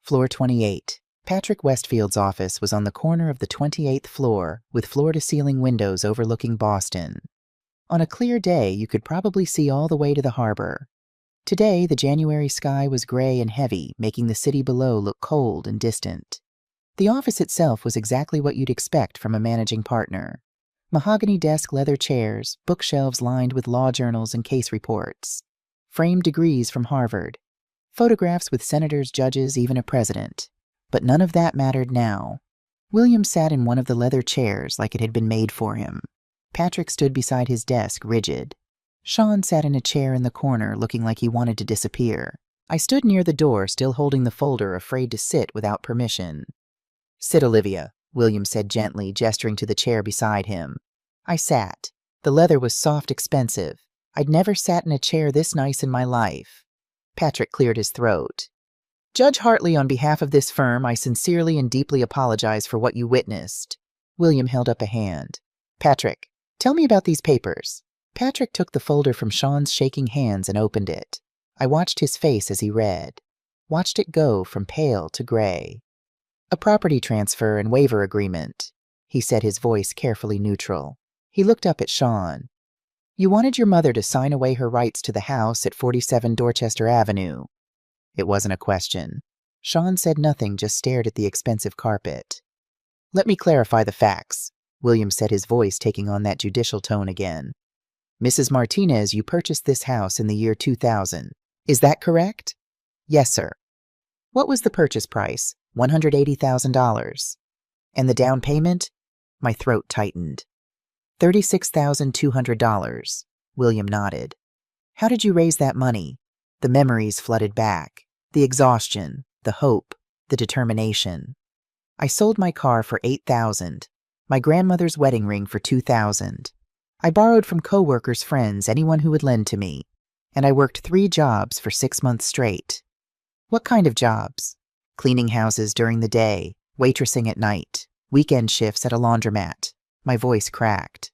Floor 28. Patrick Westfield's office was on the corner of the 28th floor, with floor-to-ceiling windows overlooking Boston. On a clear day, you could probably see all the way to the harbor. Today, the January sky was gray and heavy, making the city below look cold and distant. The office itself was exactly what you'd expect from a managing partner. Mahogany desk, leather chairs, bookshelves lined with law journals and case reports. Framed degrees from Harvard. Photographs with senators, judges, even a president. But none of that mattered now. William sat in one of the leather chairs like it had been made for him. Patrick stood beside his desk, rigid. Sean sat in a chair in the corner, looking like he wanted to disappear. I stood near the door, still holding the folder, afraid to sit without permission. Sit, Olivia, William said gently, gesturing to the chair beside him. I sat. The leather was soft, expensive. I'd never sat in a chair this nice in my life. Patrick cleared his throat. Judge Hartley, on behalf of this firm, I sincerely and deeply apologize for what you witnessed. William held up a hand. Patrick, tell me about these papers. Patrick took the folder from Sean's shaking hands and opened it. I watched his face as he read. Watched it go from pale to gray. A property transfer and waiver agreement, he said, his voice carefully neutral. He looked up at Sean. You wanted your mother to sign away her rights to the house at 47 Dorchester Avenue. It wasn't a question. Sean said nothing, just stared at the expensive carpet. Let me clarify the facts, William said, his voice taking on that judicial tone again. Mrs. Martinez, you purchased this house in the year 2000. Is that correct? Yes, sir. What was the purchase price? $180,000. And the down payment? My throat tightened. $36,200. William nodded. How did you raise that money? The memories flooded back. The exhaustion, the hope, the determination. I sold my car for $8,000. My grandmother's wedding ring for $2,000. I borrowed from co-workers, friends, anyone who would lend to me. And I worked 3 jobs for 6 months straight. What kind of jobs? Cleaning houses during the day, waitressing at night, weekend shifts at a laundromat. My voice cracked.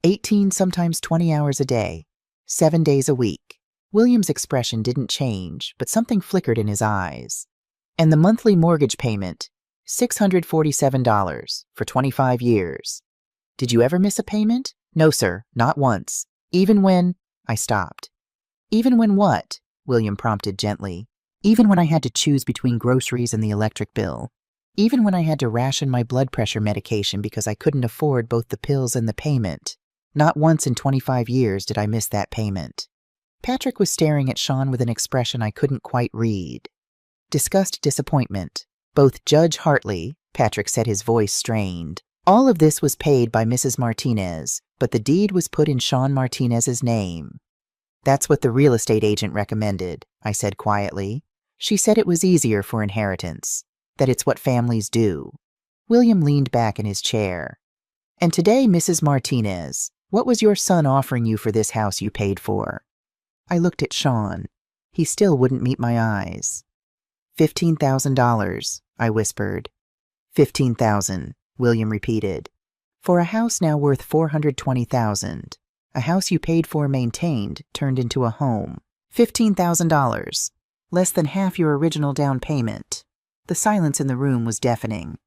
18, sometimes 20 hours a day, 7 days a week. William's expression didn't change, but something flickered in his eyes. And the monthly mortgage payment, $647 for 25 years. Did you ever miss a payment? No, sir, not once. Even when... I stopped. Even when what? William prompted gently. Even when I had to choose between groceries and the electric bill. Even when I had to ration my blood pressure medication because I couldn't afford both the pills and the payment. Not once in 25 years did I miss that payment. Patrick was staring at Sean with an expression I couldn't quite read. Disgust, disappointment. Both Judge Hartley, Patrick said, his voice strained. All of this was paid by Mrs. Martinez, but the deed was put in Sean Martinez's name. That's what the real estate agent recommended, I said quietly. She said it was easier for inheritance, that it's what families do. William leaned back in his chair. And today, Mrs. Martinez, what was your son offering you for this house you paid for? I looked at Sean. He still wouldn't meet my eyes. $15,000, I whispered. $15,000, William repeated. For a house now worth $420,000. A house you paid for maintained turned into a home. $15,000. Less than half your original down payment. The silence in the room was deafening.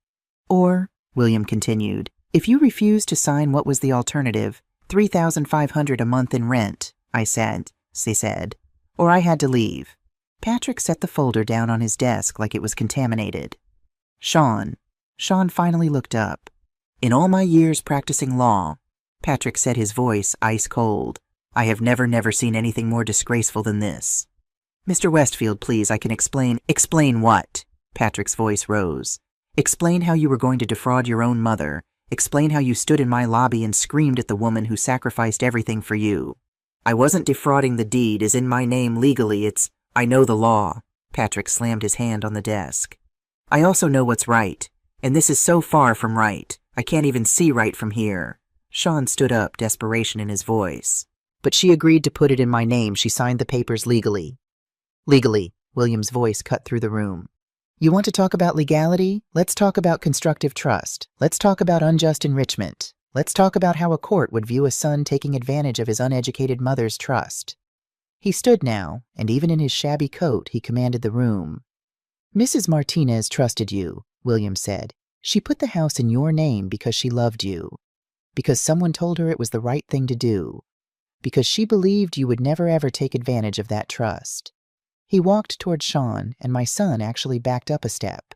Or, William continued, if you refused to sign, what was the alternative? $3,500 a month in rent, I said, she said. Or I had to leave. Patrick set the folder down on his desk like it was contaminated. Sean finally looked up. In all my years practicing law, Patrick said, his voice ice cold, I have never seen anything more disgraceful than this. Mr. Westfield, please, I can explain. Explain what? Patrick's voice rose. Explain how you were going to defraud your own mother. Explain how you stood in my lobby and screamed at the woman who sacrificed everything for you. I wasn't defrauding. The deed is in my name legally. I know the law. Patrick slammed his hand on the desk. I also know what's right. And this is so far from right. I can't even see right from here. Sean stood up, desperation in his voice. But she agreed to put it in my name. She signed the papers legally. Legally, William's voice cut through the room. You want to talk about legality? Let's talk about constructive trust. Let's talk about unjust enrichment. Let's talk about how a court would view a son taking advantage of his uneducated mother's trust. He stood now, and even in his shabby coat, he commanded the room. Mrs. Martinez trusted you, William said. She put the house in your name because she loved you. Because someone told her it was the right thing to do. Because she believed you would never ever take advantage of that trust. He walked toward Sean, and my son actually backed up a step.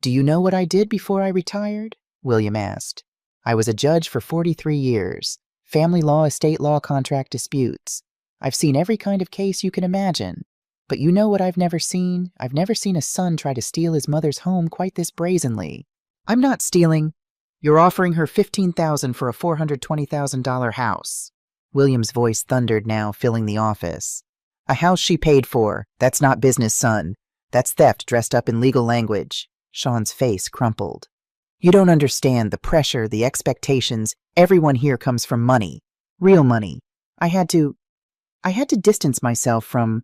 Do you know what I did before I retired? William asked. I was a judge for 43 years. Family law, estate law, contract disputes. I've seen every kind of case you can imagine. But you know what I've never seen? I've never seen a son try to steal his mother's home quite this brazenly. I'm not stealing. You're offering her $15,000 for a $420,000 house. William's voice thundered now, filling the office. A house she paid for. That's not business, son. That's theft dressed up in legal language. Sean's face crumpled. You don't understand the pressure, the expectations. Everyone here comes from money. Real money. I had to distance myself from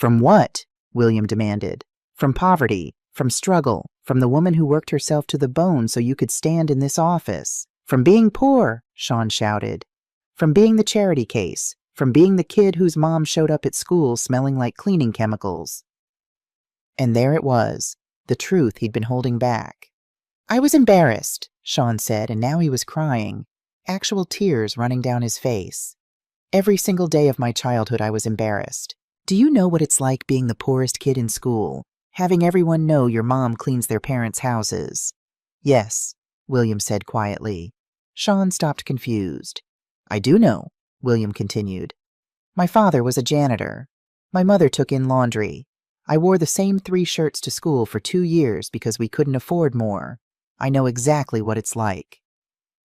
what? William demanded. From poverty, from struggle, from the woman who worked herself to the bone so you could stand in this office. From being poor, Sean shouted. From being the charity case. From being the kid whose mom showed up at school smelling like cleaning chemicals. And there it was, the truth he'd been holding back. I was embarrassed, Sean said, and now he was crying, actual tears running down his face. Every single day of my childhood I was embarrassed. Do you know what it's like being the poorest kid in school, having everyone know your mom cleans their parents' houses? Yes, William said quietly. Sean stopped confused. I do know. William continued. My father was a janitor. My mother took in laundry. I wore the same 3 shirts to school for 2 years because we couldn't afford more. I know exactly what it's like.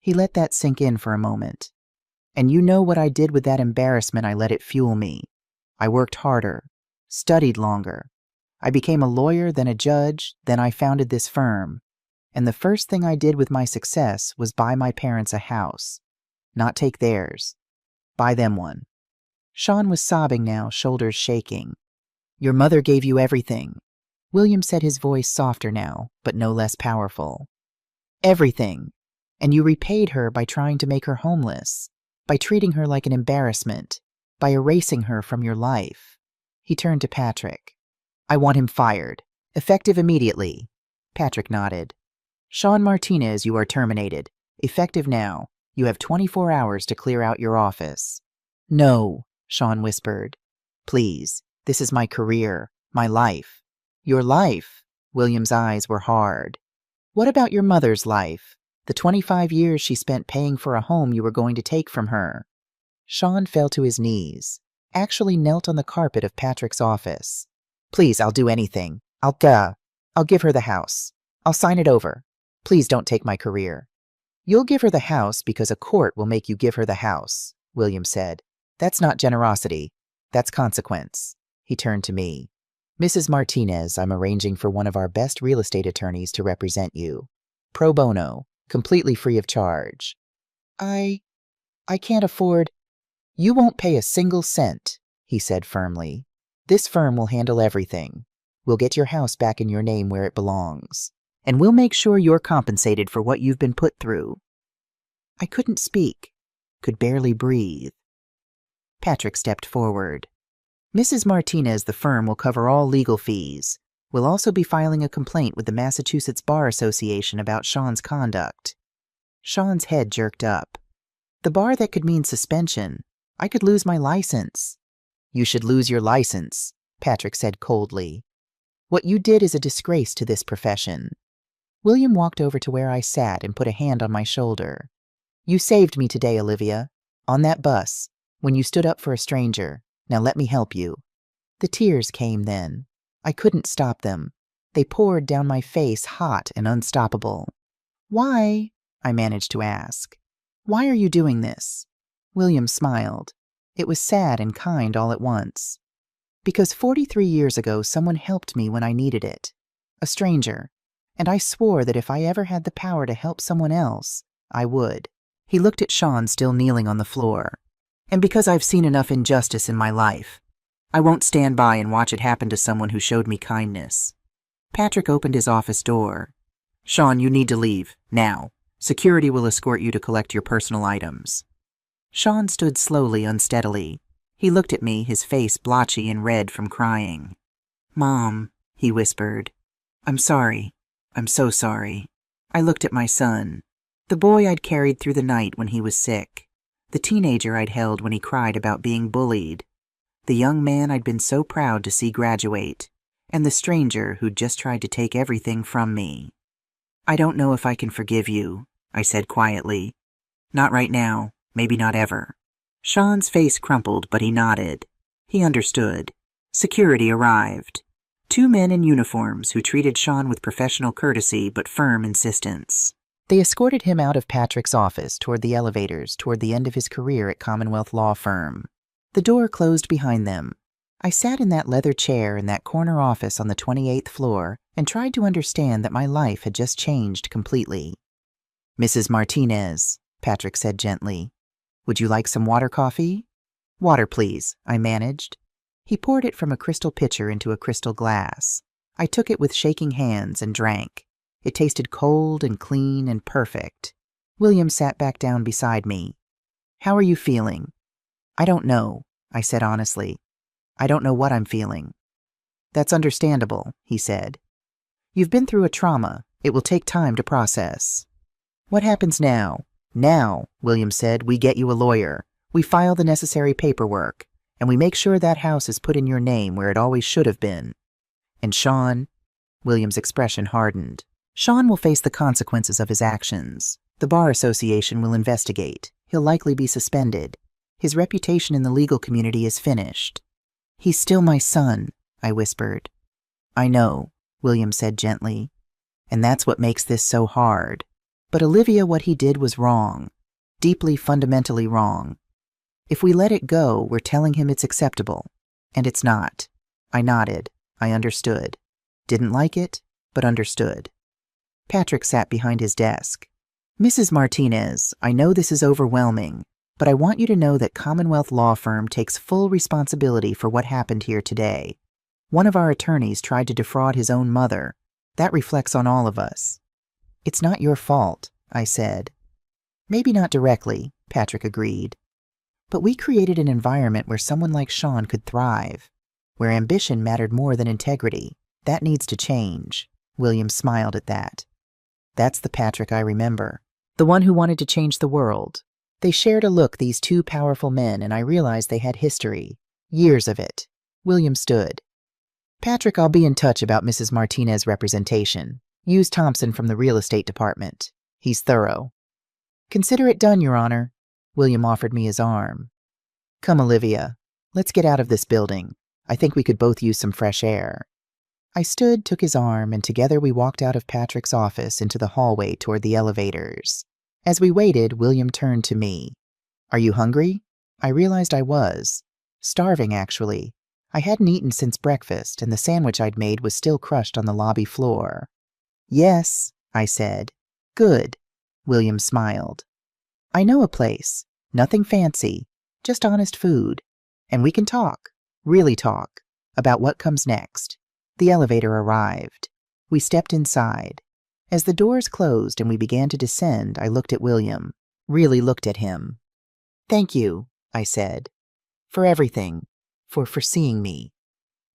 He let that sink in for a moment. And you know what I did with that embarrassment? I let it fuel me. I worked harder, studied longer. I became a lawyer, then a judge, then I founded this firm. And the first thing I did with my success was buy my parents a house. Not take theirs. Buy them one. Sean was sobbing now, shoulders shaking. Your mother gave you everything. William said, his voice softer now, but no less powerful. Everything. And you repaid her by trying to make her homeless, by treating her like an embarrassment, by erasing her from your life. He turned to Patrick. I want him fired. Effective immediately. Patrick nodded. Sean Martinez, you are terminated. Effective now. You have 24 hours to clear out your office. No, Sean whispered. Please, this is my career, my life. Your life? William's eyes were hard. What about your mother's life? The 25 years she spent paying for a home you were going to take from her. Sean fell to his knees, actually knelt on the carpet of Patrick's office. Please, I'll do anything. I'll give her the house. I'll sign it over. Please don't take my career. You'll give her the house because a court will make you give her the house, William said. That's not generosity. That's consequence. He turned to me. Mrs. Martinez, I'm arranging for one of our best real estate attorneys to represent you. Pro bono, completely free of charge. I can't afford. You won't pay a single cent, he said firmly. This firm will handle everything. We'll get your house back in your name where it belongs. and we'll make sure you're compensated for what you've been put through." I couldn't speak, could barely breathe. Patrick stepped forward. "Mrs. Martinez, the firm will cover all legal fees. We'll also be filing a complaint with the Massachusetts Bar Association about Sean's conduct." Sean's head jerked up. "The bar, that could mean suspension. I could lose my license." "You should lose your license," Patrick said coldly. "What you did is a disgrace to this profession." William walked over to where I sat and put a hand on my shoulder. "You saved me today, Olivia. On that bus, when you stood up for a stranger. Now let me help you." The tears came then. I couldn't stop them. They poured down my face, hot and unstoppable. "Why?" I managed to ask. "Why are you doing this?" William smiled. It was sad and kind all at once. "Because 43 years ago someone helped me when I needed it. A stranger. And I swore that if I ever had the power to help someone else, I would." He looked at Sean still kneeling on the floor. "And because I've seen enough injustice in my life, I won't stand by and watch it happen to someone who showed me kindness." Patrick opened his office door. "Sean, you need to leave, now. Security will escort you to collect your personal items." Sean stood slowly, unsteadily. He looked at me, his face blotchy and red from crying. "Mom," he whispered. "I'm sorry. I'm so sorry." I looked at my son, the boy I'd carried through the night when he was sick, the teenager I'd held when he cried about being bullied, the young man I'd been so proud to see graduate, and the stranger who'd just tried to take everything from me. "I don't know if I can forgive you," I said quietly. "Not right now, maybe not ever." Sean's face crumpled, but he nodded. He understood. Security arrived. 2 men in uniforms who treated Sean with professional courtesy but firm insistence. They escorted him out of Patrick's office toward the elevators toward the end of his career at Commonwealth Law Firm. The door closed behind them. I sat in that leather chair in that corner office on the 28th floor and tried to understand that my life had just changed completely. "Mrs. Martinez," Patrick said gently. "Would you like some water coffee?" "Water, please," I managed. He poured it from a crystal pitcher into a crystal glass. I took it with shaking hands and drank. It tasted cold and clean and perfect. William sat back down beside me. "How are you feeling?" "I don't know," I said honestly. "I don't know what I'm feeling." "That's understandable," he said. "You've been through a trauma. It will take time to process." "What happens now?" "Now," William said, "we get you a lawyer. We file the necessary paperwork, and we make sure that house is put in your name where it always should have been. And Sean," William's expression hardened, "Sean will face the consequences of his actions. The Bar Association will investigate. He'll likely be suspended. His reputation in the legal community is finished." "He's still my son," I whispered. "I know," William said gently. "And that's what makes this so hard. But Olivia, what he did was wrong. Deeply, fundamentally wrong. If we let it go, we're telling him it's acceptable. And it's not." I nodded. I understood. Didn't like it, but understood. Patrick sat behind his desk. "Mrs. Martinez, I know this is overwhelming, but I want you to know that Commonwealth Law Firm takes full responsibility for what happened here today. One of our attorneys tried to defraud his own mother. That reflects on all of us." "It's not your fault," I said. "Maybe not directly," Patrick agreed. "But we created an environment where someone like Sean could thrive, where ambition mattered more than integrity. That needs to change." William smiled at that. "That's the Patrick I remember, the one who wanted to change the world." They shared a look, these 2 powerful men, and I realized they had history. Years of it. William stood. "Patrick, I'll be in touch about Mrs. Martinez representation. Use Thompson from the real estate department. He's thorough." "Consider it done, Your Honor." William offered me his arm. "Come, Olivia. Let's get out of this building. I think we could both use some fresh air." I stood, took his arm, and together we walked out of Patrick's office into the hallway toward the elevators. As we waited, William turned to me. "Are you hungry?" I realized I was. Starving, actually. I hadn't eaten since breakfast, and the sandwich I'd made was still crushed on the lobby floor. "Yes," I said. "Good." William smiled. "I know a place. Nothing fancy. Just honest food. And we can talk, really talk, about what comes next." The elevator arrived. We stepped inside. As the doors closed and we began to descend, I looked at William, really looked at him. "Thank you," I said, "for everything, for seeing me."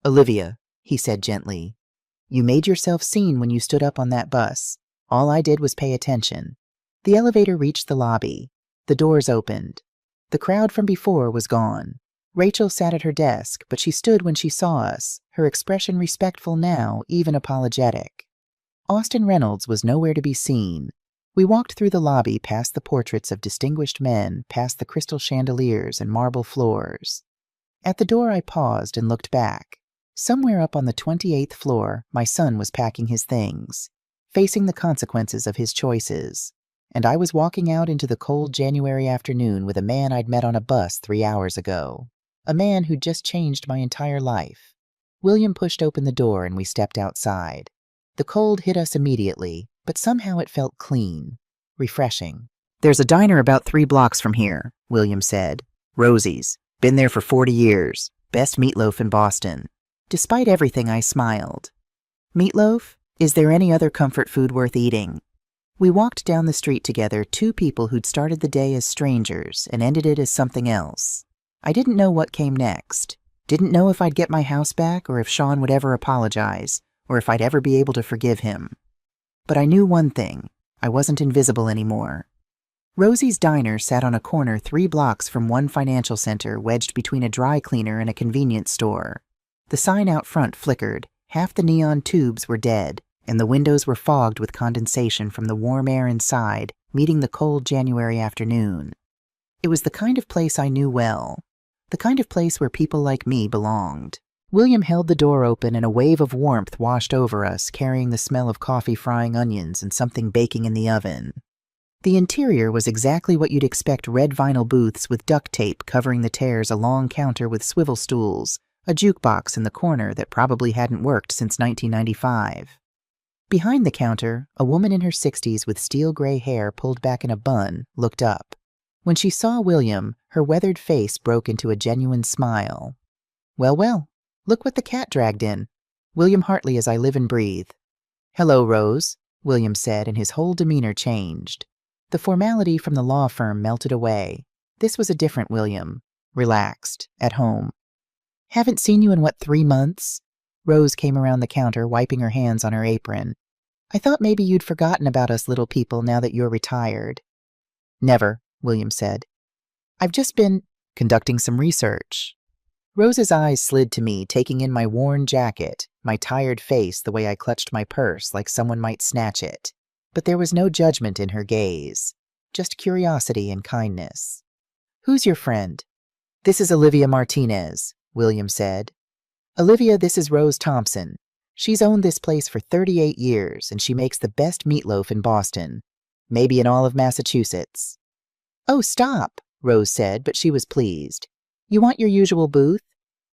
"Olivia," he said gently, "you made yourself seen when you stood up on that bus. All I did was pay attention." The elevator reached the lobby. The doors opened. The crowd from before was gone. Rachel sat at her desk, but she stood when she saw us, her expression respectful now, even apologetic. Austin Reynolds was nowhere to be seen. We walked through the lobby past the portraits of distinguished men, past the crystal chandeliers and marble floors. At the door I paused and looked back. Somewhere up on the 28th floor, my son was packing his things, facing the consequences of his choices. And I was walking out into the cold January afternoon with a man I'd met on a bus 3 hours ago. A man who'd just changed my entire life. William pushed open the door and we stepped outside. The cold hit us immediately, but somehow it felt clean, refreshing. "There's a diner about 3 blocks from here," William said. "Rosie's. Been there for 40 years. Best meatloaf in Boston." Despite everything, I smiled. "Meatloaf? Is there any other comfort food worth eating?" We walked down the street together, 2 people who'd started the day as strangers and ended it as something else. I didn't know what came next. Didn't know if I'd get my house back or if Sean would ever apologize or if I'd ever be able to forgive him. But I knew one thing. I wasn't invisible anymore. Rosie's Diner sat on a corner 3 blocks from one financial center wedged between a dry cleaner and a convenience store. The sign out front flickered, half the neon tubes were dead, and the windows were fogged with condensation from the warm air inside, meeting the cold January afternoon. It was the kind of place I knew well, the kind of place where people like me belonged. William held the door open and a wave of warmth washed over us, carrying the smell of coffee frying onions and something baking in the oven. The interior was exactly what you'd expect: red vinyl booths with duct tape covering the tears, a long counter with swivel stools, a jukebox in the corner that probably hadn't worked since 1995. Behind the counter, a woman in her 60s with steel gray hair pulled back in a bun looked up. When she saw William, her weathered face broke into a genuine smile. "Well, well, look what the cat dragged in. William Hartley as I live and breathe." "Hello, Rose," William said, and his whole demeanor changed. The formality from the law firm melted away. This was a different William, relaxed, at home. "Haven't seen you in 3 months?" Rose came around the counter, wiping her hands on her apron. "I thought maybe you'd forgotten about us little people now that you're retired." "Never," William said. "I've just been conducting some research." Rose's eyes slid to me, taking in my worn jacket, my tired face, the way I clutched my purse like someone might snatch it. But there was no judgment in her gaze, just curiosity and kindness. "Who's your friend?" "This is Olivia Martinez," William said. "Olivia, this is Rose Thompson. She's owned this place for 38 years, and she makes the best meatloaf in Boston, maybe in all of Massachusetts." "Oh, stop," Rose said, but she was pleased. "You want your usual booth?"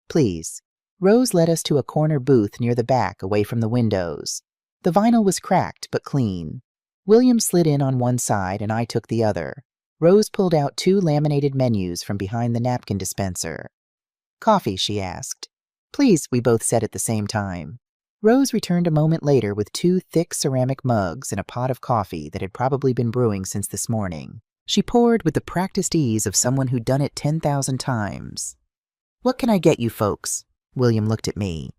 "Please." Rose led us to a corner booth near the back, away from the windows. The vinyl was cracked, but clean. William slid in on one side, and I took the other. Rose pulled out 2 laminated menus from behind the napkin dispenser. "Coffee?" she asked. "Please," we both said at the same time. Rose returned a moment later with 2 thick ceramic mugs and a pot of coffee that had probably been brewing since this morning. She poured with the practiced ease of someone who'd done it 10,000 times. "What can I get you folks?" William looked at me.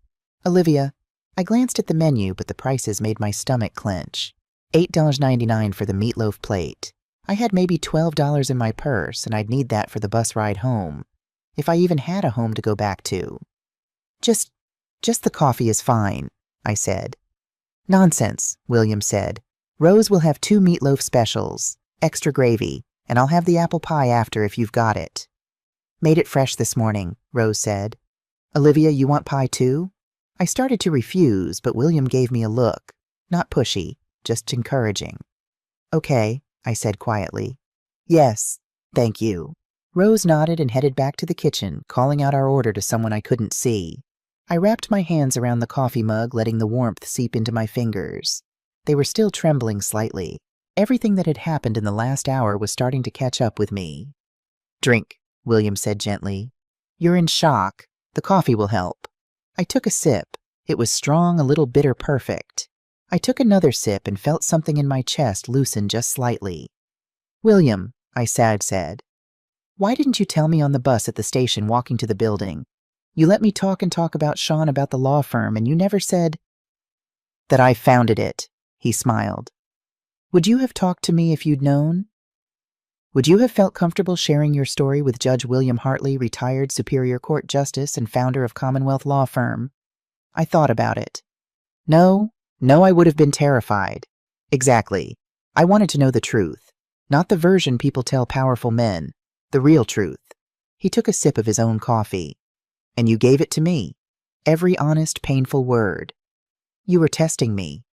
"Olivia." I glanced at the menu, but the prices made my stomach clench. $8.99 for the meatloaf plate. I had maybe $12 in my purse, and I'd need that for the bus ride home, if I even had a home to go back to. Just the coffee is fine," I said. "Nonsense," William said. "Rose will have 2 meatloaf specials, extra gravy, and I'll have the apple pie after if you've got it." "Made it fresh this morning," Rose said. "Olivia, you want pie too?" I started to refuse, but William gave me a look, not pushy, just encouraging. "Okay," I said quietly. "Yes, thank you." Rose nodded and headed back to the kitchen, calling out our order to someone I couldn't see. I wrapped my hands around the coffee mug, letting the warmth seep into my fingers. They were still trembling slightly. Everything that had happened in the last hour was starting to catch up with me. "Drink," William said gently. "You're in shock. The coffee will help." I took a sip. It was strong, a little bitter perfect. I took another sip and felt something in my chest loosen just slightly. "William," I said, "why didn't you tell me on the bus at the station walking to the building? You let me talk about Sean about the law firm, and you never said—" "That I founded it," he smiled. "Would you have talked to me if you'd known? Would you have felt comfortable sharing your story with Judge William Hartley, retired Superior Court Justice and founder of Commonwealth Law Firm?" I thought about it. No, I would have been terrified. Exactly. I wanted to know the truth. Not the version people tell powerful men. The real truth. He took a sip of his own coffee. "And you gave it to me. Every honest, painful word. You were testing me."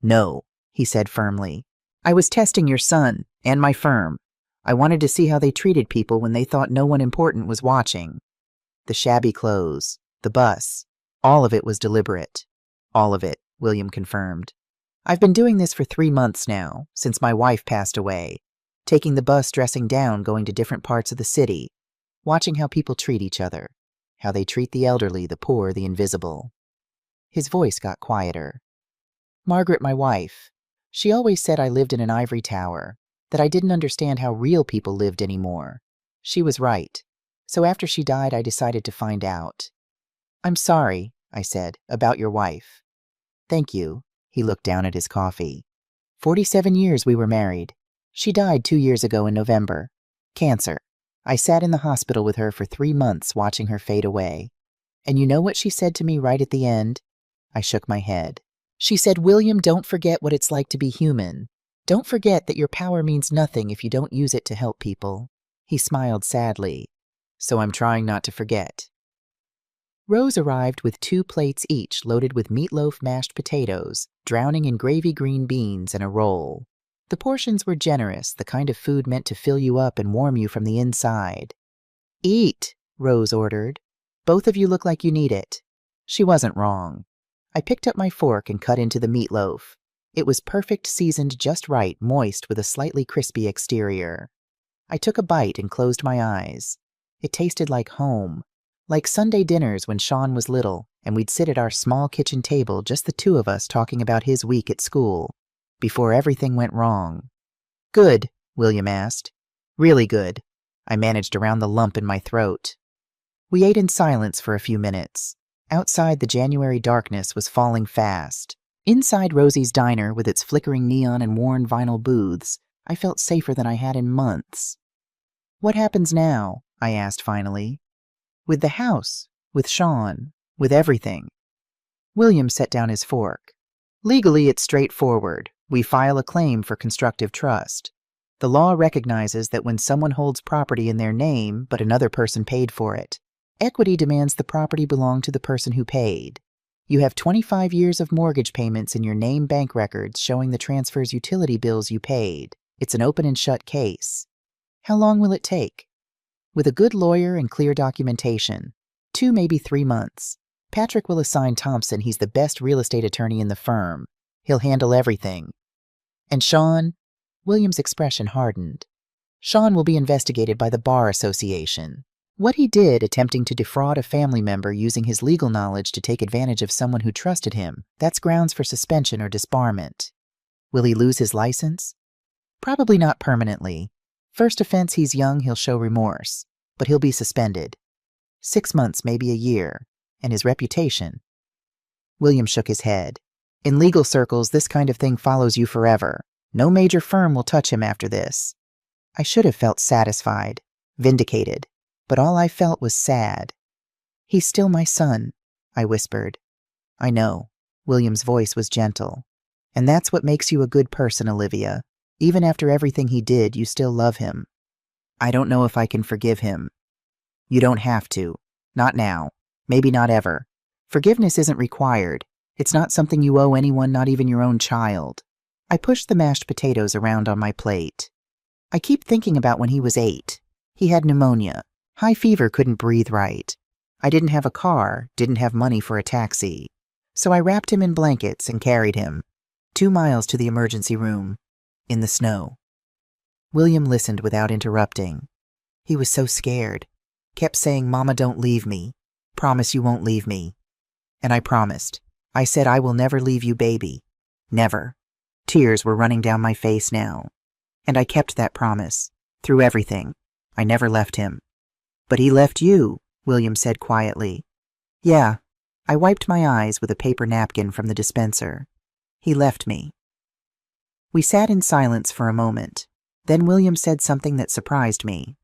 "No," he said firmly. "I was testing your son and my firm. I wanted to see how they treated people when they thought no one important was watching. The shabby clothes, the bus, all of it was deliberate." "All of it," William confirmed. "I've been doing this for 3 months now, since my wife passed away. Taking the bus, dressing down, going to different parts of the city, watching how people treat each other, how they treat the elderly, the poor, the invisible." His voice got quieter. "Margaret, my wife, she always said I lived in an ivory tower, that I didn't understand how real people lived anymore. She was right. So after she died, I decided to find out." "I'm sorry," I said, "about your wife." "Thank you." He looked down at his coffee. 47 years we were married. She died 2 years ago in November. Cancer. I sat in the hospital with her for 3 months watching her fade away. And you know what she said to me right at the end? I shook my head. She said, "William, don't forget what it's like to be human. Don't forget that your power means nothing if you don't use it to help people." He smiled sadly. "So I'm trying not to forget." Rose arrived with 2 plates each loaded with meatloaf, mashed potatoes, drowning in gravy green beans, and a roll. The portions were generous, the kind of food meant to fill you up and warm you from the inside. "Eat," Rose ordered. "Both of you look like you need it." She wasn't wrong. I picked up my fork and cut into the meatloaf. It was perfect, seasoned just right, moist with a slightly crispy exterior. I took a bite and closed my eyes. It tasted like home. Like Sunday dinners when Sean was little, and we'd sit at our small kitchen table, just the 2 of us talking about his week at school, before everything went wrong. "Good?" William asked. "Really good." I managed around the lump in my throat. We ate in silence for a few minutes. Outside, the January darkness was falling fast. Inside Rosie's diner, with its flickering neon and worn vinyl booths, I felt safer than I had in months. "What happens now?" I asked finally. "With the house, with Sean, with everything." William set down his fork. "Legally, it's straightforward. We file a claim for constructive trust. The law recognizes that when someone holds property in their name, but another person paid for it, equity demands the property belong to the person who paid. You have 25 years of mortgage payments in your name bank records showing the transfer's utility bills you paid. It's an open and shut case. How long will it take? With a good lawyer and clear documentation, 2, maybe 3 months. Patrick will assign Thompson. He's the best real estate attorney in the firm. He'll handle everything. And Sean?" William's expression hardened. "Sean will be investigated by the Bar Association. What he did, attempting to defraud a family member using his legal knowledge to take advantage of someone who trusted him, that's grounds for suspension or disbarment. Will he lose his license? Probably not permanently. First offense, he's young, he'll show remorse. But he'll be suspended. 6 months, maybe a year. And his reputation." William shook his head. "In legal circles, this kind of thing follows you forever. No major firm will touch him after this." I should have felt satisfied, vindicated, but all I felt was sad. "He's still my son," I whispered. "I know." William's voice was gentle. "And that's what makes you a good person, Olivia. Even after everything he did, you still love him." "I don't know if I can forgive him." "You don't have to. Not now. Maybe not ever. Forgiveness isn't required. It's not something you owe anyone, not even your own child." I pushed the mashed potatoes around on my plate. "I keep thinking about when he was 8. He had pneumonia. High fever, couldn't breathe right. I didn't have a car, didn't have money for a taxi. So I wrapped him in blankets and carried him 2 miles to the emergency room, in the snow." William listened without interrupting. He was so scared. Kept saying, "Mama, don't leave me. Promise you won't leave me." And I promised. I said, "I will never leave you, baby." Never. Tears were running down my face now. And I kept that promise. Through everything. I never left him. But he left you, William said quietly. Yeah. I wiped my eyes with a paper napkin from the dispenser. He left me. We sat in silence for a moment. Then William said something that surprised me.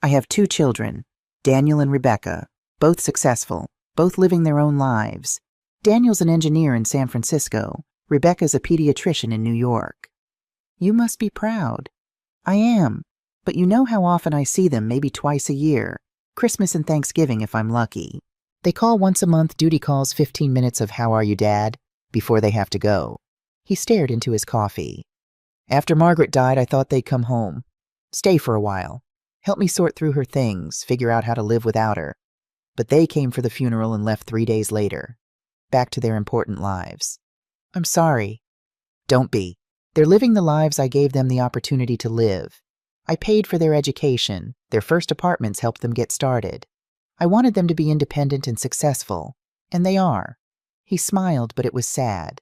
I have 2 children, Daniel and Rebecca, both successful, both living their own lives. Daniel's an engineer in San Francisco. Rebecca's a pediatrician in New York. You must be proud. I am, but you know how often I see them, maybe twice a year, Christmas and Thanksgiving if I'm lucky. They call once a month, duty calls, 15 minutes of "How are you, Dad?" before they have to go. He stared into his coffee. After Margaret died, I thought they'd come home. Stay for a while. Help me sort through her things, figure out how to live without her. But they came for the funeral and left 3 days later. Back to their important lives. I'm sorry. Don't be. They're living the lives I gave them the opportunity to live. I paid for their education. Their first apartments helped them get started. I wanted them to be independent and successful. And they are. He smiled, but it was sad.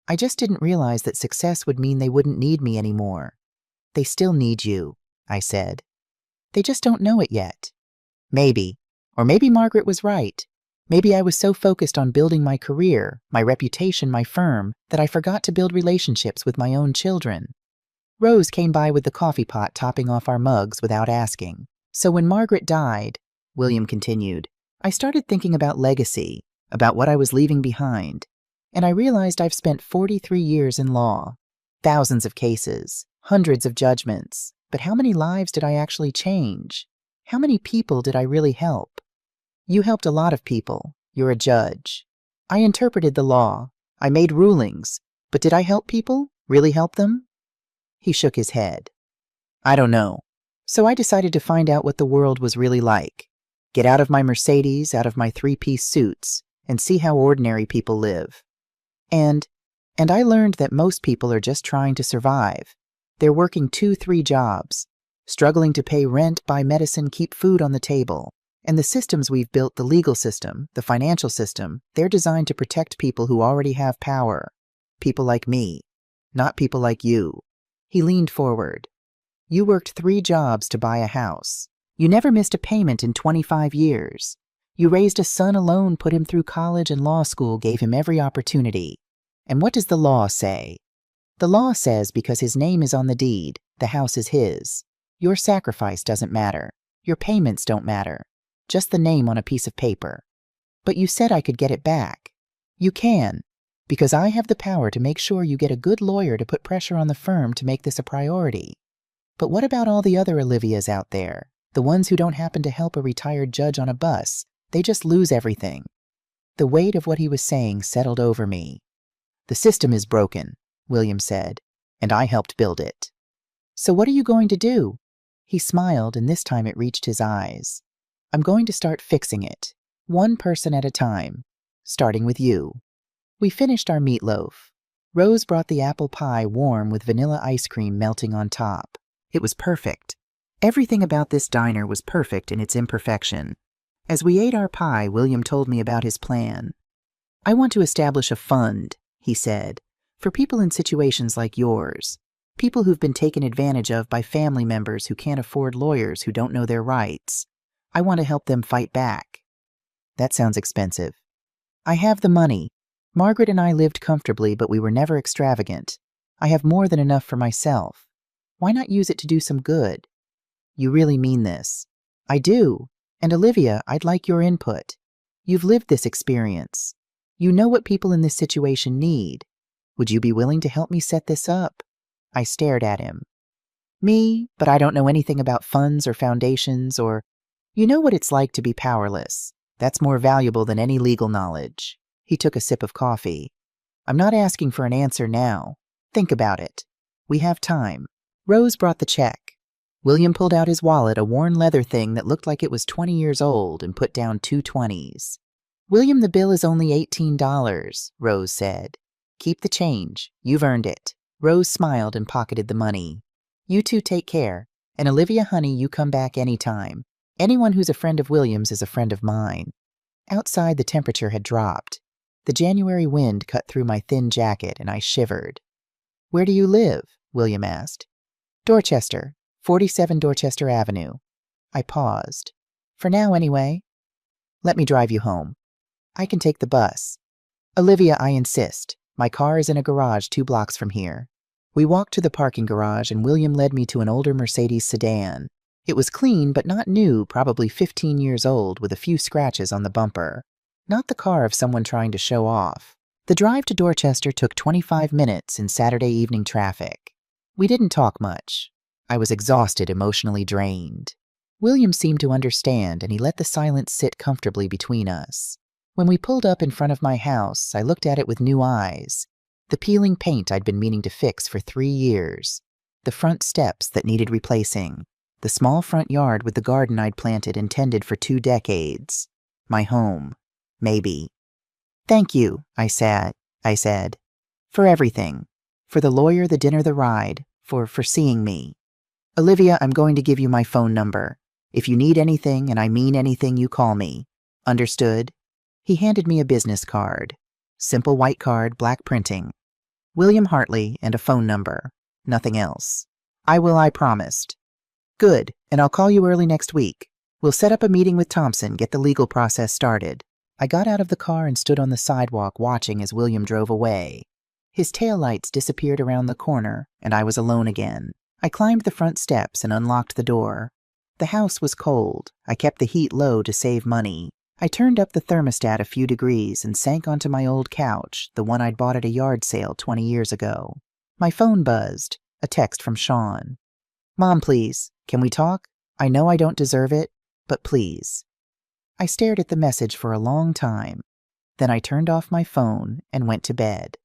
I just didn't realize that success would mean they wouldn't need me anymore. They still need you, I said. They just don't know it yet. Maybe. Or maybe Margaret was right. Maybe I was so focused on building my career, my reputation, my firm, that I forgot to build relationships with my own children. Rose came by with the coffee pot topping off our mugs without asking. So when Margaret died, William continued, I started thinking about legacy, about what I was leaving behind. And I realized I've spent 43 years in law. Thousands of cases, hundreds of judgments. But how many lives did I actually change? How many people did I really help? You helped a lot of people. You're a judge. I interpreted the law. I made rulings. But did I help people? Really help them? He shook his head. I don't know. So I decided to find out what the world was really like. Get out of my Mercedes, out of my 3-piece suits, and see how ordinary people live. And I learned that most people are just trying to survive. They're working 2-3 jobs, struggling to pay rent, buy medicine, keep food on the table. And the systems we've built, the legal system, the financial system, they're designed to protect people who already have power. People like me, not people like you. He leaned forward. You worked 3 jobs to buy a house. You never missed a payment in 25 years. You raised a son alone, put him through college and law school, gave him every opportunity. And what does the law say? The law says because his name is on the deed, the house is his. Your sacrifice doesn't matter. Your payments don't matter. Just the name on a piece of paper. But you said I could get it back. You can, because I have the power to make sure you get a good lawyer to put pressure on the firm to make this a priority. But what about all the other Olivias out there? The ones who don't happen to help a retired judge on a bus? They just lose everything. The weight of what he was saying settled over me. The system is broken, William said, and I helped build it. So what are you going to do? He smiled, and this time it reached his eyes. I'm going to start fixing it, one person at a time, starting with you. We finished our meatloaf. Rose brought the apple pie warm with vanilla ice cream melting on top. It was perfect. Everything about this diner was perfect in its imperfection. As we ate our pie, William told me about his plan. I want to establish a fund, he said, for people in situations like yours. People who've been taken advantage of by family members who can't afford lawyers who don't know their rights. I want to help them fight back. That sounds expensive. I have the money. Margaret and I lived comfortably, but we were never extravagant. I have more than enough for myself. Why not use it to do some good? You really mean this? I do. And Olivia, I'd like your input. You've lived this experience. You know what people in this situation need. Would you be willing to help me set this up? I stared at him. Me, but I don't know anything about funds or foundations or... You know what it's like to be powerless. That's more valuable than any legal knowledge. He took a sip of coffee. I'm not asking for an answer now. Think about it. We have time. Rose brought the check. William pulled out his wallet, a worn leather thing that looked like it was 20 years old, and put down 2 20s. William, the bill is only $18, Rose said. Keep the change. You've earned it. Rose smiled and pocketed the money. You two take care. And Olivia, honey, you come back anytime. Anyone who's a friend of William's is a friend of mine. Outside, the temperature had dropped. The January wind cut through my thin jacket, and I shivered. "Where do you live?" William asked. "Dorchester, 47 Dorchester Avenue." I paused. "For now, anyway." "Let me drive you home." "I can take the bus." "Olivia, I insist. My car is in a garage 2 blocks from here." We walked to the parking garage, and William led me to an older Mercedes sedan. It was clean, but not new, probably 15 years old, with a few scratches on the bumper. Not the car of someone trying to show off. The drive to Dorchester took 25 minutes in Saturday evening traffic. We didn't talk much. I was exhausted, emotionally drained. William seemed to understand, and he let the silence sit comfortably between us. When we pulled up in front of my house, I looked at it with new eyes. The peeling paint I'd been meaning to fix for 3 years. The front steps that needed replacing. The small front yard with the garden I'd planted and tended for 2 decades. My home. Maybe. "Thank you," I said. "For everything. For the lawyer, the dinner, the ride. For seeing me. Olivia, I'm going to give you my phone number. If you need anything, and I mean anything, you call me. Understood?" He handed me a business card. Simple white card, black printing. William Hartley and a phone number. Nothing else. "I will, I promised." "Good, and I'll call you early next week. We'll set up a meeting with Thompson, get the legal process started." I got out of the car and stood on the sidewalk watching as William drove away. His taillights disappeared around the corner, and I was alone again. I climbed the front steps and unlocked the door. The house was cold. I kept the heat low to save money. I turned up the thermostat a few degrees and sank onto my old couch, the one I'd bought at a yard sale 20 years ago. My phone buzzed. A text from Sean. "Mom, please, can we talk? I know I don't deserve it, but please." I stared at the message for a long time. Then I turned off my phone and went to bed.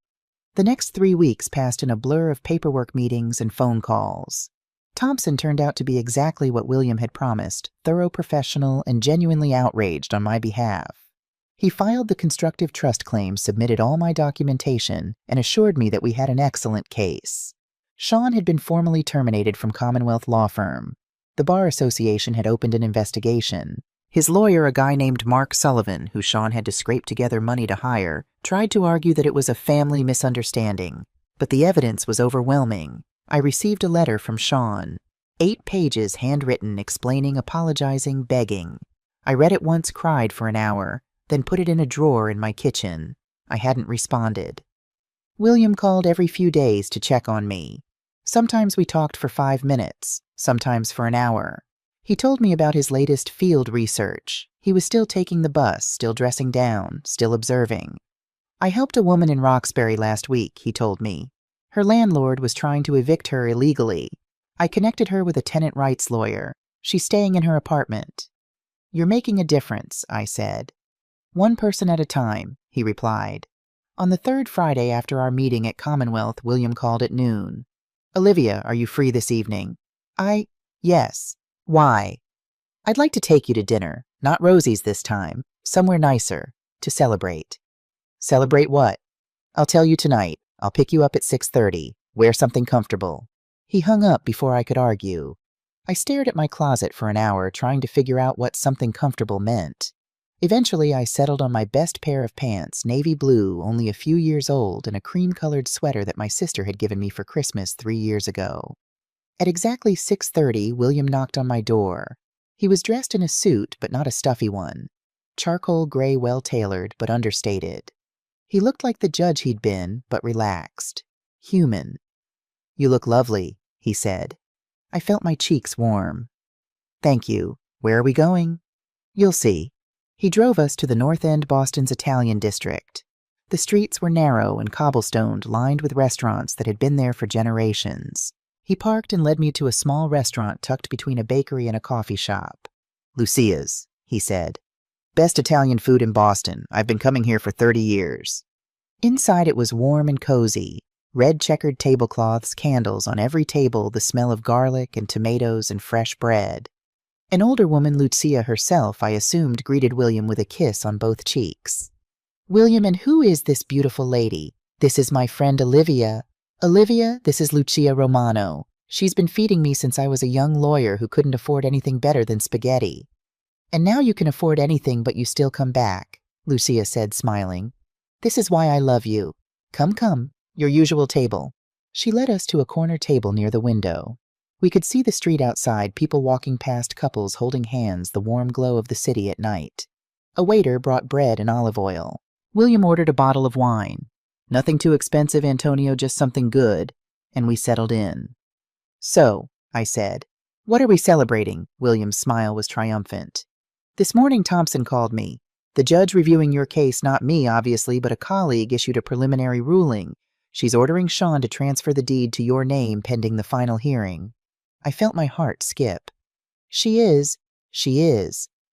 The next 3 weeks passed in a blur of paperwork meetings and phone calls. Thompson turned out to be exactly what William had promised, thorough, professional, and genuinely outraged on my behalf. He filed the constructive trust claim, submitted all my documentation, and assured me that we had an excellent case. Sean had been formally terminated from Commonwealth Law Firm. The Bar Association had opened an investigation. His lawyer, a guy named Mark Sullivan, who Sean had to scrape together money to hire, tried to argue that it was a family misunderstanding, but the evidence was overwhelming. I received a letter from Sean. 8 pages handwritten, explaining, apologizing, begging. I read it once, cried for an hour, then put it in a drawer in my kitchen. I hadn't responded. William called every few days to check on me. Sometimes we talked for 5 minutes, sometimes for an hour. He told me about his latest field research. He was still taking the bus, still dressing down, still observing. "I helped a woman in Roxbury last week," he told me. "Her landlord was trying to evict her illegally. I connected her with a tenant rights lawyer. She's staying in her apartment." "You're making a difference," I said. "1 person at a time," he replied. On the 3rd Friday after our meeting at Commonwealth, William called at noon. "Olivia, are you free this evening?" "Yes." "Why?" "I'd like to take you to dinner. Not Rosie's this time. Somewhere nicer. To celebrate." "Celebrate what?" "I'll tell you tonight. I'll pick you up at 6:30. Wear something comfortable." He hung up before I could argue. I stared at my closet for an hour, trying to figure out what something comfortable meant. Eventually, I settled on my best pair of pants, navy blue, only a few years old, and a cream-colored sweater that my sister had given me for Christmas 3 years ago. At exactly 6:30, William knocked on my door. He was dressed in a suit, but not a stuffy one. Charcoal gray, well-tailored, but understated. He looked like the judge he'd been, but relaxed. Human. "You look lovely," he said. I felt my cheeks warm. "Thank you. Where are we going?" "You'll see." He drove us to the North End Boston's Italian district. The streets were narrow and cobblestoned, lined with restaurants that had been there for generations. He parked and led me to a small restaurant tucked between a bakery and a coffee shop. "Lucia's," he said. "Best Italian food in Boston. I've been coming here for 30 years. Inside it was warm and cozy. Red checkered tablecloths, candles on every table, the smell of garlic and tomatoes and fresh bread. An older woman, Lucia herself, I assumed, greeted William with a kiss on both cheeks. "William, and who is this beautiful lady?" "This is my friend Olivia." "Olivia, this is Lucia Romano. She's been feeding me since I was a young lawyer who couldn't afford anything better than spaghetti." "And now you can afford anything, but you still come back," Lucia said, smiling. This is why I love you. Come, come, your usual table." She led us to a corner table near the window. We could see the street outside, people walking past, couples holding hands, the warm glow of the city at night. A waiter brought bread and olive oil. William ordered a bottle of wine. "Nothing too expensive, Antonio, just something good," and we settled in. "So," I said, "what are we celebrating?" William's smile was triumphant. "This morning Thompson called me. The judge reviewing your case, not me, obviously, but a colleague, issued a preliminary ruling. She's ordering Sean to transfer the deed to your name pending the final hearing." I felt my heart skip. She is.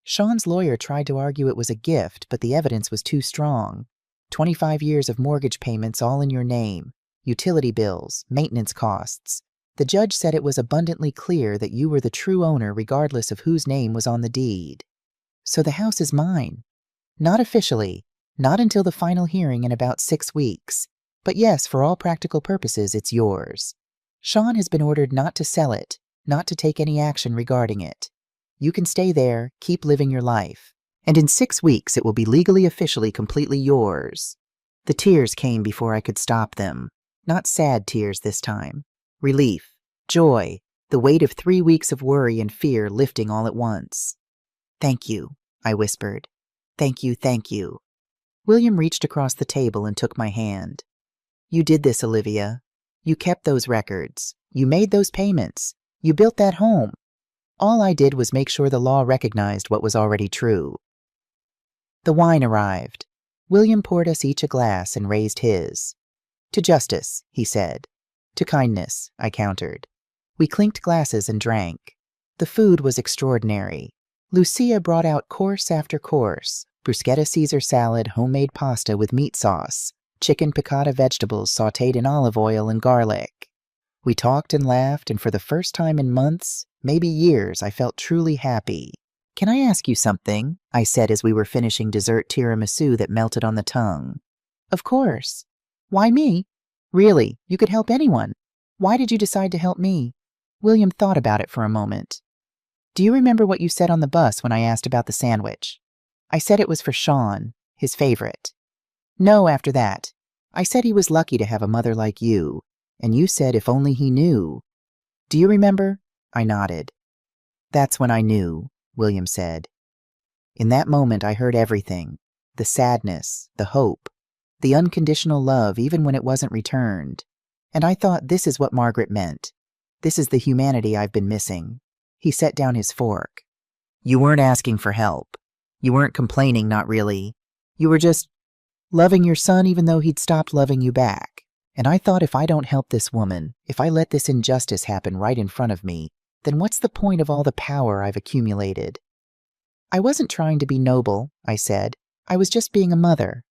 Sean's lawyer tried to argue it was a gift, but the evidence was too strong. 25 years of mortgage payments all in your name, utility bills, maintenance costs. The judge said it was abundantly clear that you were the true owner regardless of whose name was on the deed. So the house is mine. Not officially, not until the final hearing in about 6 weeks. But yes, for all practical purposes, it's yours. Sean has been ordered not to sell it, not to take any action regarding it. You can stay there, keep living your life. And in 6 weeks, it will be legally, officially, completely yours. The tears came before I could stop them. Not sad tears this time. Relief, joy, the weight of 3 weeks of worry and fear lifting all at once. "Thank you," I whispered. "Thank you, thank you." William reached across the table and took my hand. "You did this, Olivia. You kept those records. You made those payments. You built that home. All I did was make sure the law recognized what was already true." The wine arrived. William poured us each a glass and raised his. "To justice," he said. "To kindness," I countered. We clinked glasses and drank. The food was extraordinary. Lucia brought out course after course: bruschetta Caesar salad, homemade pasta with meat sauce, chicken piccata vegetables sautéed in olive oil and garlic. We talked and laughed, and for the first time in months, maybe years, I felt truly happy. "Can I ask you something?" I said as we were finishing dessert tiramisu that melted on the tongue. "Of course." "Why me?" "Really, you could help anyone. Why did you decide to help me?" William thought about it for a moment. "Do you remember what you said on the bus when I asked about the sandwich?" "I said it was for Sean, his favorite." "No, after that. I said he was lucky to have a mother like you, and you said if only he knew." "Do you remember?" I nodded. "That's when I knew," William said. In that moment I heard everything: the sadness, the hope, the unconditional love even when it wasn't returned. And I thought, this is what Margaret meant. This is the humanity I've been missing. He set down his fork. "You weren't asking for help. You weren't complaining, not really. You were just loving your son even though he'd stopped loving you back. And I thought, if I don't help this woman, if I let this injustice happen right in front of me, then what's the point of all the power I've accumulated?" "I wasn't trying to be noble," I said. "I was just being a mother."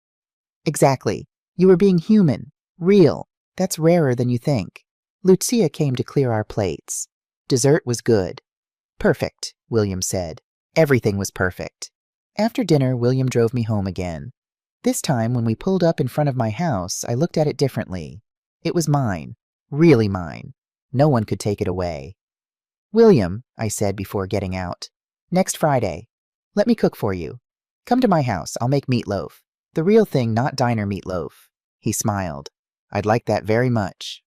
"Exactly. You were being human, real. That's rarer than you think." Lucia came to clear our plates. Dessert was good. "Perfect," William said. Everything was perfect. After dinner, William drove me home again. This time, when we pulled up in front of my house, I looked at it differently. It was mine. Really mine. No one could take it away. "William," I said before getting out, "next Friday, let me cook for you. Come to my house. I'll make meatloaf. The real thing, not diner meatloaf." He smiled. "I'd like that very much."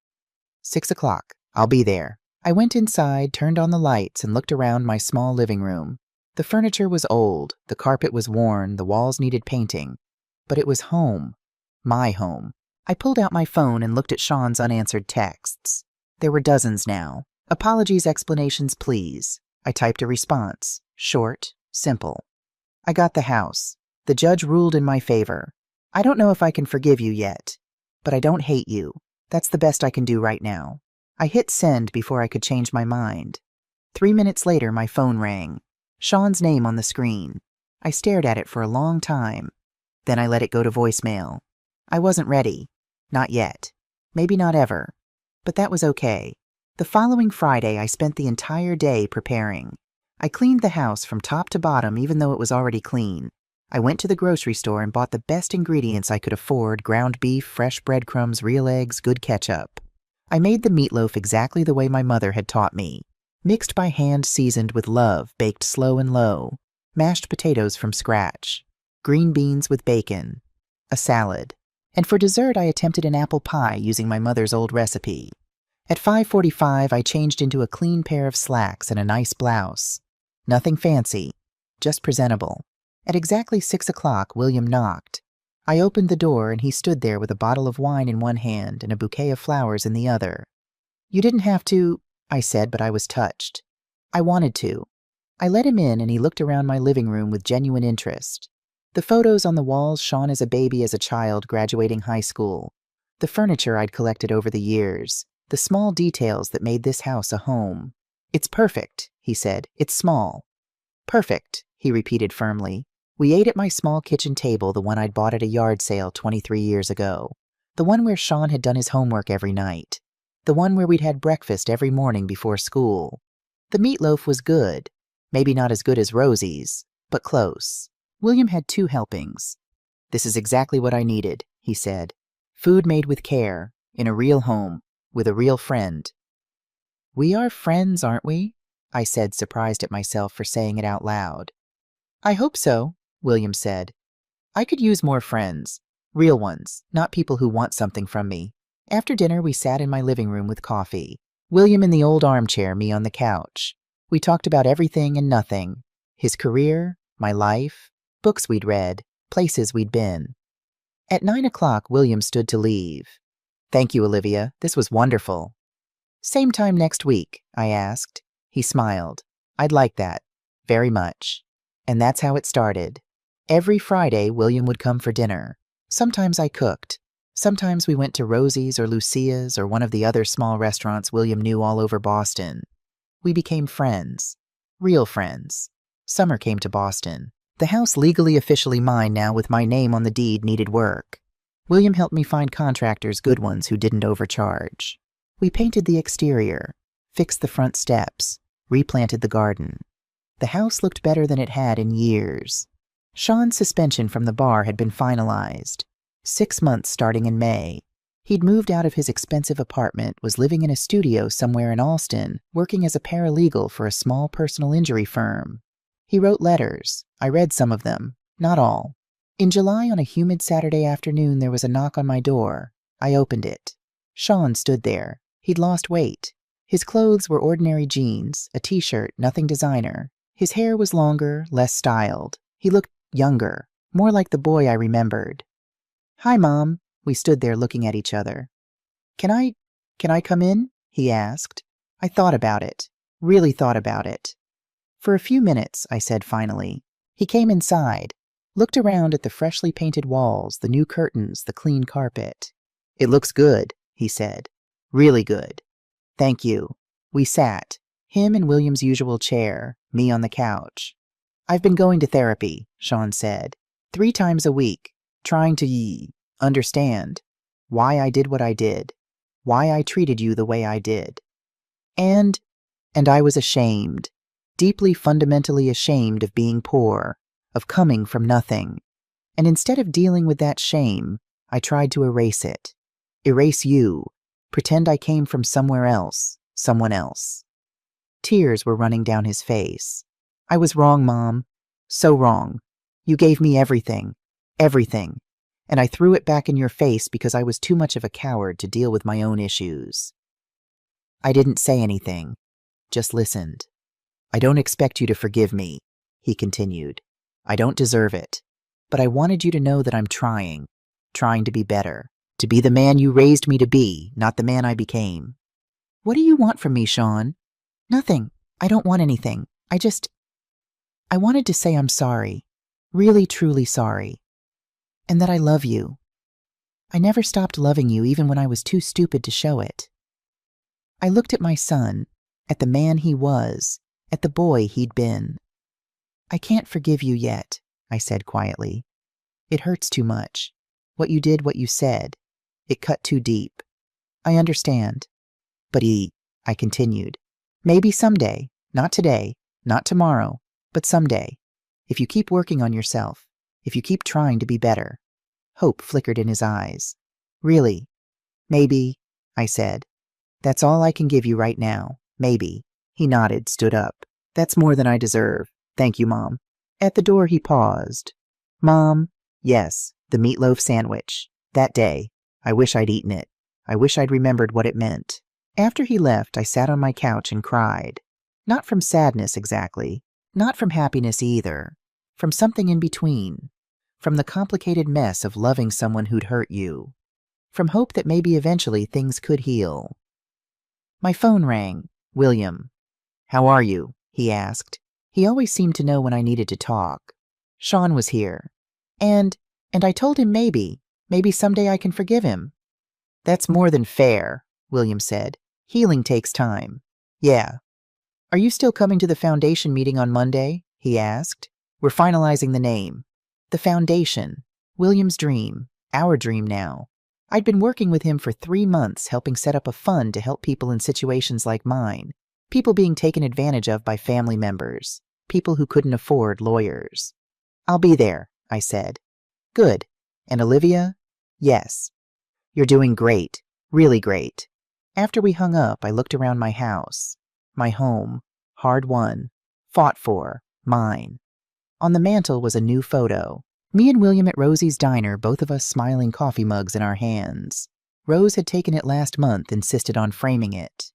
6 o'clock. I'll be there. I went inside, turned on the lights, and looked around my small living room. The furniture was old, the carpet was worn, the walls needed painting. But it was home. My home. I pulled out my phone and looked at Sean's unanswered texts. There were dozens now. "Apologies, explanations, please." I typed a response. Short, simple. "I got the house. The judge ruled in my favor. I don't know if I can forgive you yet, but I don't hate you. That's the best I can do right now." I hit send before I could change my mind. 3 minutes later, my phone rang. Sean's name on the screen. I stared at it for a long time. Then I let it go to voicemail. I wasn't ready. Not yet. Maybe not ever. But that was okay. The following Friday, I spent the entire day preparing. I cleaned the house from top to bottom, even though it was already clean. I went to the grocery store and bought the best ingredients I could afford: ground beef, fresh breadcrumbs, real eggs, good ketchup. I made the meatloaf exactly the way my mother had taught me. Mixed by hand, seasoned with love, baked slow and low. Mashed potatoes from scratch. Green beans with bacon. a salad. And for dessert, I attempted an apple pie using my mother's old recipe. At 5:45, I changed into a clean pair of slacks and a nice blouse. Nothing fancy, just presentable. At exactly 6 o'clock, William knocked. I opened the door and he stood there with a bottle of wine in one hand and a bouquet of flowers in the other. "You didn't have to," I said, but I was touched. I wanted to. I let him in and he looked around my living room with genuine interest. The photos on the walls Sean as a baby, as a child, graduating high school. The furniture I'd collected over the years. The small details that made this house a home. "It's perfect," he said. "It's small." "Perfect," he repeated firmly. We ate at my small kitchen table, the one I'd bought at a yard sale 23 years ago. The one where Sean had done his homework every night. The one where we'd had breakfast every morning before school. The meatloaf was good. Maybe not as good as Rosie's, but close. William had 2 helpings. "This is exactly what I needed," he said. "Food made with care, in a real home, with a real friend." "We are friends, aren't we?" I said, surprised at myself for saying it out loud. "I hope so," William said. "I could use more friends. Real ones, not people who want something from me." After dinner, we sat in my living room with coffee. William in the old armchair, me on the couch. We talked about everything and nothing. His career, my life, books we'd read, places we'd been. At 9 o'clock, William stood to leave. "Thank you, Olivia. This was wonderful." "Same time next week?" I asked. He smiled. "I'd like that. Very much." And that's how it started. Every Friday, William would come for dinner. Sometimes I cooked. Sometimes we went to Rosie's or Lucia's or one of the other small restaurants William knew all over Boston. We became friends. Real friends. Summer came to Boston. The house legally officially mine now with my name on the deed needed work. William helped me find contractors, good ones who didn't overcharge. We painted the exterior, fixed the front steps, replanted the garden. The house looked better than it had in years. Sean's suspension from the bar had been finalized. 6 months starting in May. He'd moved out of his expensive apartment, was living in a studio somewhere in Allston, working as a paralegal for a small personal injury firm. He wrote letters. I read some of them, not all. In July, on a humid Saturday afternoon, there was a knock on my door. I opened it. Sean stood there. He'd lost weight. His clothes were ordinary jeans, a t-shirt, nothing designer. His hair was longer, less styled. He looked younger, more like the boy I remembered. "Hi, Mom." We stood there looking at each other. Can I come in?" he asked. I thought about it. Really thought about it. "For a few minutes," I said finally. He came inside, looked around at the freshly painted walls, the new curtains, the clean carpet. "It looks good," he said. "Really good." "Thank you." We sat, him in William's usual chair, me on the couch. "I've been going to therapy," Sean said. 3 times a week, trying to understand why I did what I did, why I treated you the way I did. And I was ashamed, deeply fundamentally ashamed of being poor, of coming from nothing. And instead of dealing with that shame, I tried to erase it. Erase you, pretend I came from somewhere else, someone else. Tears were running down his face. "I was wrong, Mom. So wrong. You gave me everything. Everything. And I threw it back in your face because I was too much of a coward to deal with my own issues." I didn't say anything, just listened. "I don't expect you to forgive me," he continued. "I don't deserve it. But I wanted you to know that I'm trying to be better, to be the man you raised me to be, not the man I became." "What do you want from me, Sean?" "Nothing. I don't want anything. I wanted to say I'm sorry, really truly sorry, and that I love you. I never stopped loving you even when I was too stupid to show it." I looked at my son, at the man he was, at the boy he'd been. "I can't forgive you yet," I said quietly. "It hurts too much. What you did, what you said. It cut too deep. I understand. But I continued, "maybe someday, not today, not tomorrow, but someday, if you keep working on yourself, if you keep trying to be better." Hope flickered in his eyes. "Really? Maybe," I said. "That's all I can give you right now. Maybe." He nodded, stood up. "That's more than I deserve. Thank you, Mom." At the door he paused. "Mom?" "Yes." The meatloaf sandwich. That day, I wish I'd eaten it. I wish I'd remembered what it meant. After he left, I sat on my couch and cried. Not from sadness exactly, not from happiness either, from something in between, from the complicated mess of loving someone who'd hurt you, from hope that maybe eventually things could heal. My phone rang. William. "How are you?" he asked. He always seemed to know when I needed to talk. Sean was here. And I told him maybe someday I can forgive him. "That's more than fair," William said. "Healing takes time." "Yeah." "Are you still coming to the foundation meeting on Monday?" he asked. "We're finalizing the name." The foundation. William's dream. Our dream now. I'd been working with him for 3 months, helping set up a fund to help people in situations like mine. People being taken advantage of by family members. People who couldn't afford lawyers. "I'll be there," I said. "Good. And Olivia?" "Yes." "You're doing great. Really great." After we hung up, I looked around my house. My home. Hard won. Fought for. Mine. On the mantel was a new photo. Me and William at Rosie's diner, both of us smiling, coffee mugs in our hands. Rose had taken it last month, insisted on framing it.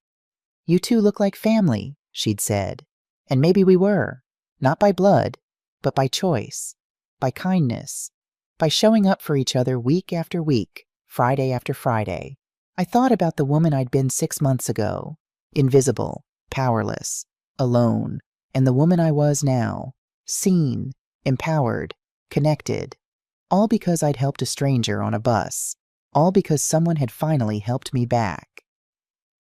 "You two look like family," she'd said. And maybe we were. Not by blood, but by choice. By kindness. By showing up for each other week after week, Friday after Friday. I thought about the woman I'd been 6 months ago. Invisible, powerless, alone. And the woman I was now. Seen, empowered, connected. All because I'd helped a stranger on a bus. All because someone had finally helped me back.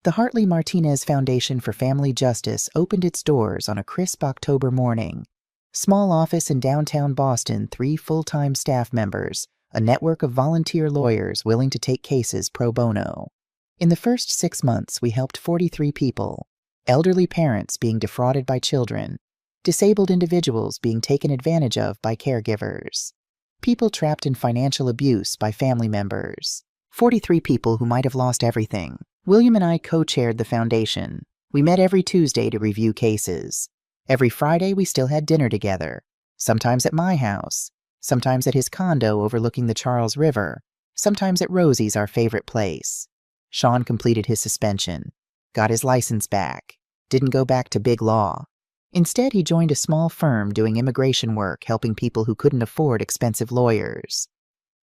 The Hartley Martinez Foundation for Family Justice opened its doors on a crisp October morning. Small office in downtown Boston, 3 full-time staff members, a network of volunteer lawyers willing to take cases pro bono. In the first 6 months, we helped 43 people. Elderly parents being defrauded by children. Disabled individuals being taken advantage of by caregivers. People trapped in financial abuse by family members. 43 people who might have lost everything. William and I co-chaired the foundation. We met every Tuesday to review cases. Every Friday we still had dinner together. Sometimes at my house. Sometimes at his condo overlooking the Charles River. Sometimes at Rosie's, our favorite place. Sean completed his suspension. Got his license back. Didn't go back to big law. Instead, he joined a small firm doing immigration work, helping people who couldn't afford expensive lawyers.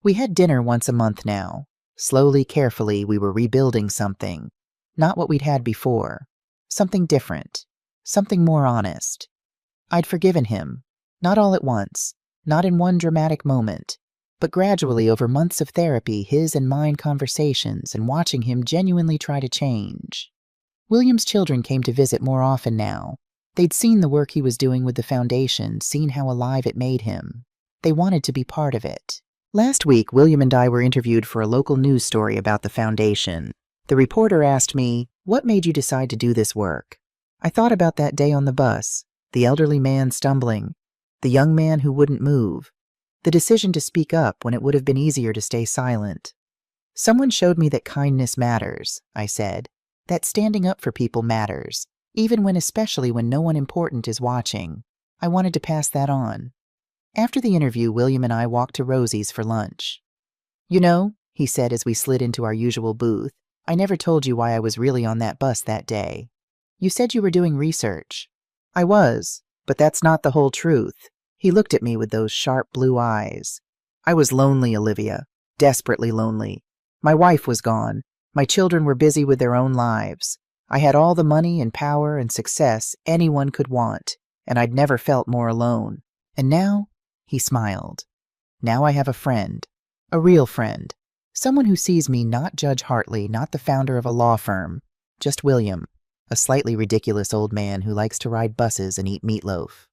We had dinner once a month now. Slowly, carefully, we were rebuilding something. Not what we'd had before. Something different. Something more honest. I'd forgiven him. Not all at once. Not in one dramatic moment. But gradually, over months of therapy, his and mine conversations, and watching him genuinely try to change. William's children came to visit more often now. They'd seen the work he was doing with the foundation, seen how alive it made him. They wanted to be part of it. Last week, William and I were interviewed for a local news story about the foundation. The reporter asked me, "What made you decide to do this work?" I thought about that day on the bus, the elderly man stumbling, the young man who wouldn't move, the decision to speak up when it would have been easier to stay silent. "Someone showed me that kindness matters," I said, "that standing up for people matters. Especially when no one important is watching. I wanted to pass that on." After the interview, William and I walked to Rosie's for lunch. "You know," he said as we slid into our usual booth, "I never told you why I was really on that bus that day. You said you were doing research." "I was, but that's not the whole truth." He looked at me with those sharp blue eyes. "I was lonely, Olivia. Desperately lonely. My wife was gone. My children were busy with their own lives. I had all the money and power and success anyone could want, and I'd never felt more alone. And now," he smiled, "now I have a friend. A real friend. Someone who sees me not Judge Hartley, not the founder of a law firm. Just William, a slightly ridiculous old man who likes to ride buses and eat meatloaf."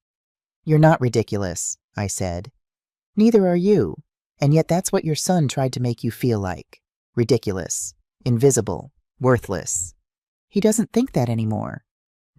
"You're not ridiculous," I said. "Neither are you. And yet that's what your son tried to make you feel like. Ridiculous. Invisible. Worthless." "He doesn't think that anymore."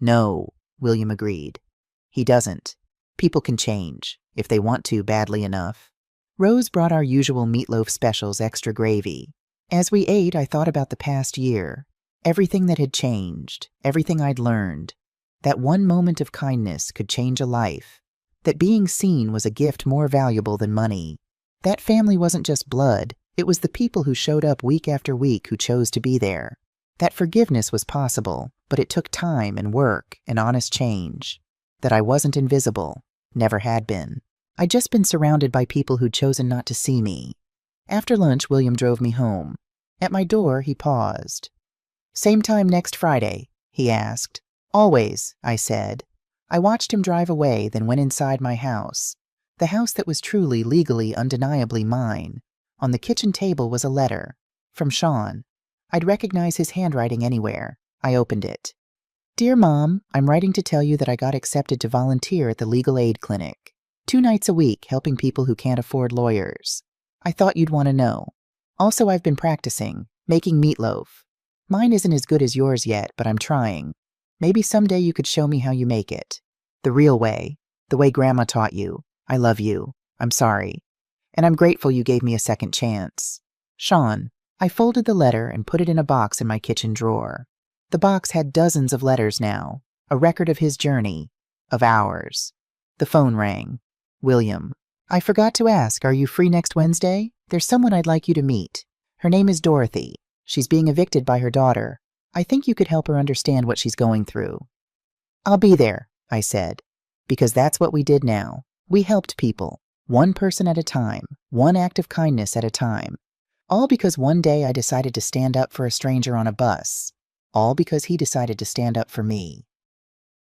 "No," William agreed. "He doesn't. People can change, if they want to badly enough." Rose brought our usual meatloaf specials, extra gravy. As we ate, I thought about the past year. Everything that had changed, everything I'd learned. That one moment of kindness could change a life. That being seen was a gift more valuable than money. That family wasn't just blood, it was the people who showed up week after week who chose to be there. That forgiveness was possible, but it took time and work and honest change. That I wasn't invisible, never had been. I'd just been surrounded by people who'd chosen not to see me. After lunch, William drove me home. At my door, he paused. "Same time next Friday?" he asked. "Always," I said. I watched him drive away, then went inside my house. The house that was truly, legally, undeniably mine. On the kitchen table was a letter. From Sean. I'd recognize his handwriting anywhere. I opened it. "Dear Mom, I'm writing to tell you that I got accepted to volunteer at the Legal Aid Clinic. 2 nights a week, helping people who can't afford lawyers. I thought you'd want to know. Also, I've been practicing, making meatloaf. Mine isn't as good as yours yet, but I'm trying. Maybe someday you could show me how you make it. The real way. The way Grandma taught you. I love you. I'm sorry. And I'm grateful you gave me a second chance. Sean." I folded the letter and put it in a box in my kitchen drawer. The box had dozens of letters now, a record of his journey, of ours. The phone rang. "William. I forgot to ask, are you free next Wednesday? There's someone I'd like you to meet. Her name is Dorothy. She's being evicted by her daughter. I think you could help her understand what she's going through." "I'll be there," I said, because that's what we did now. We helped people, one person at a time, one act of kindness at a time. All because one day I decided to stand up for a stranger on a bus. All because he decided to stand up for me.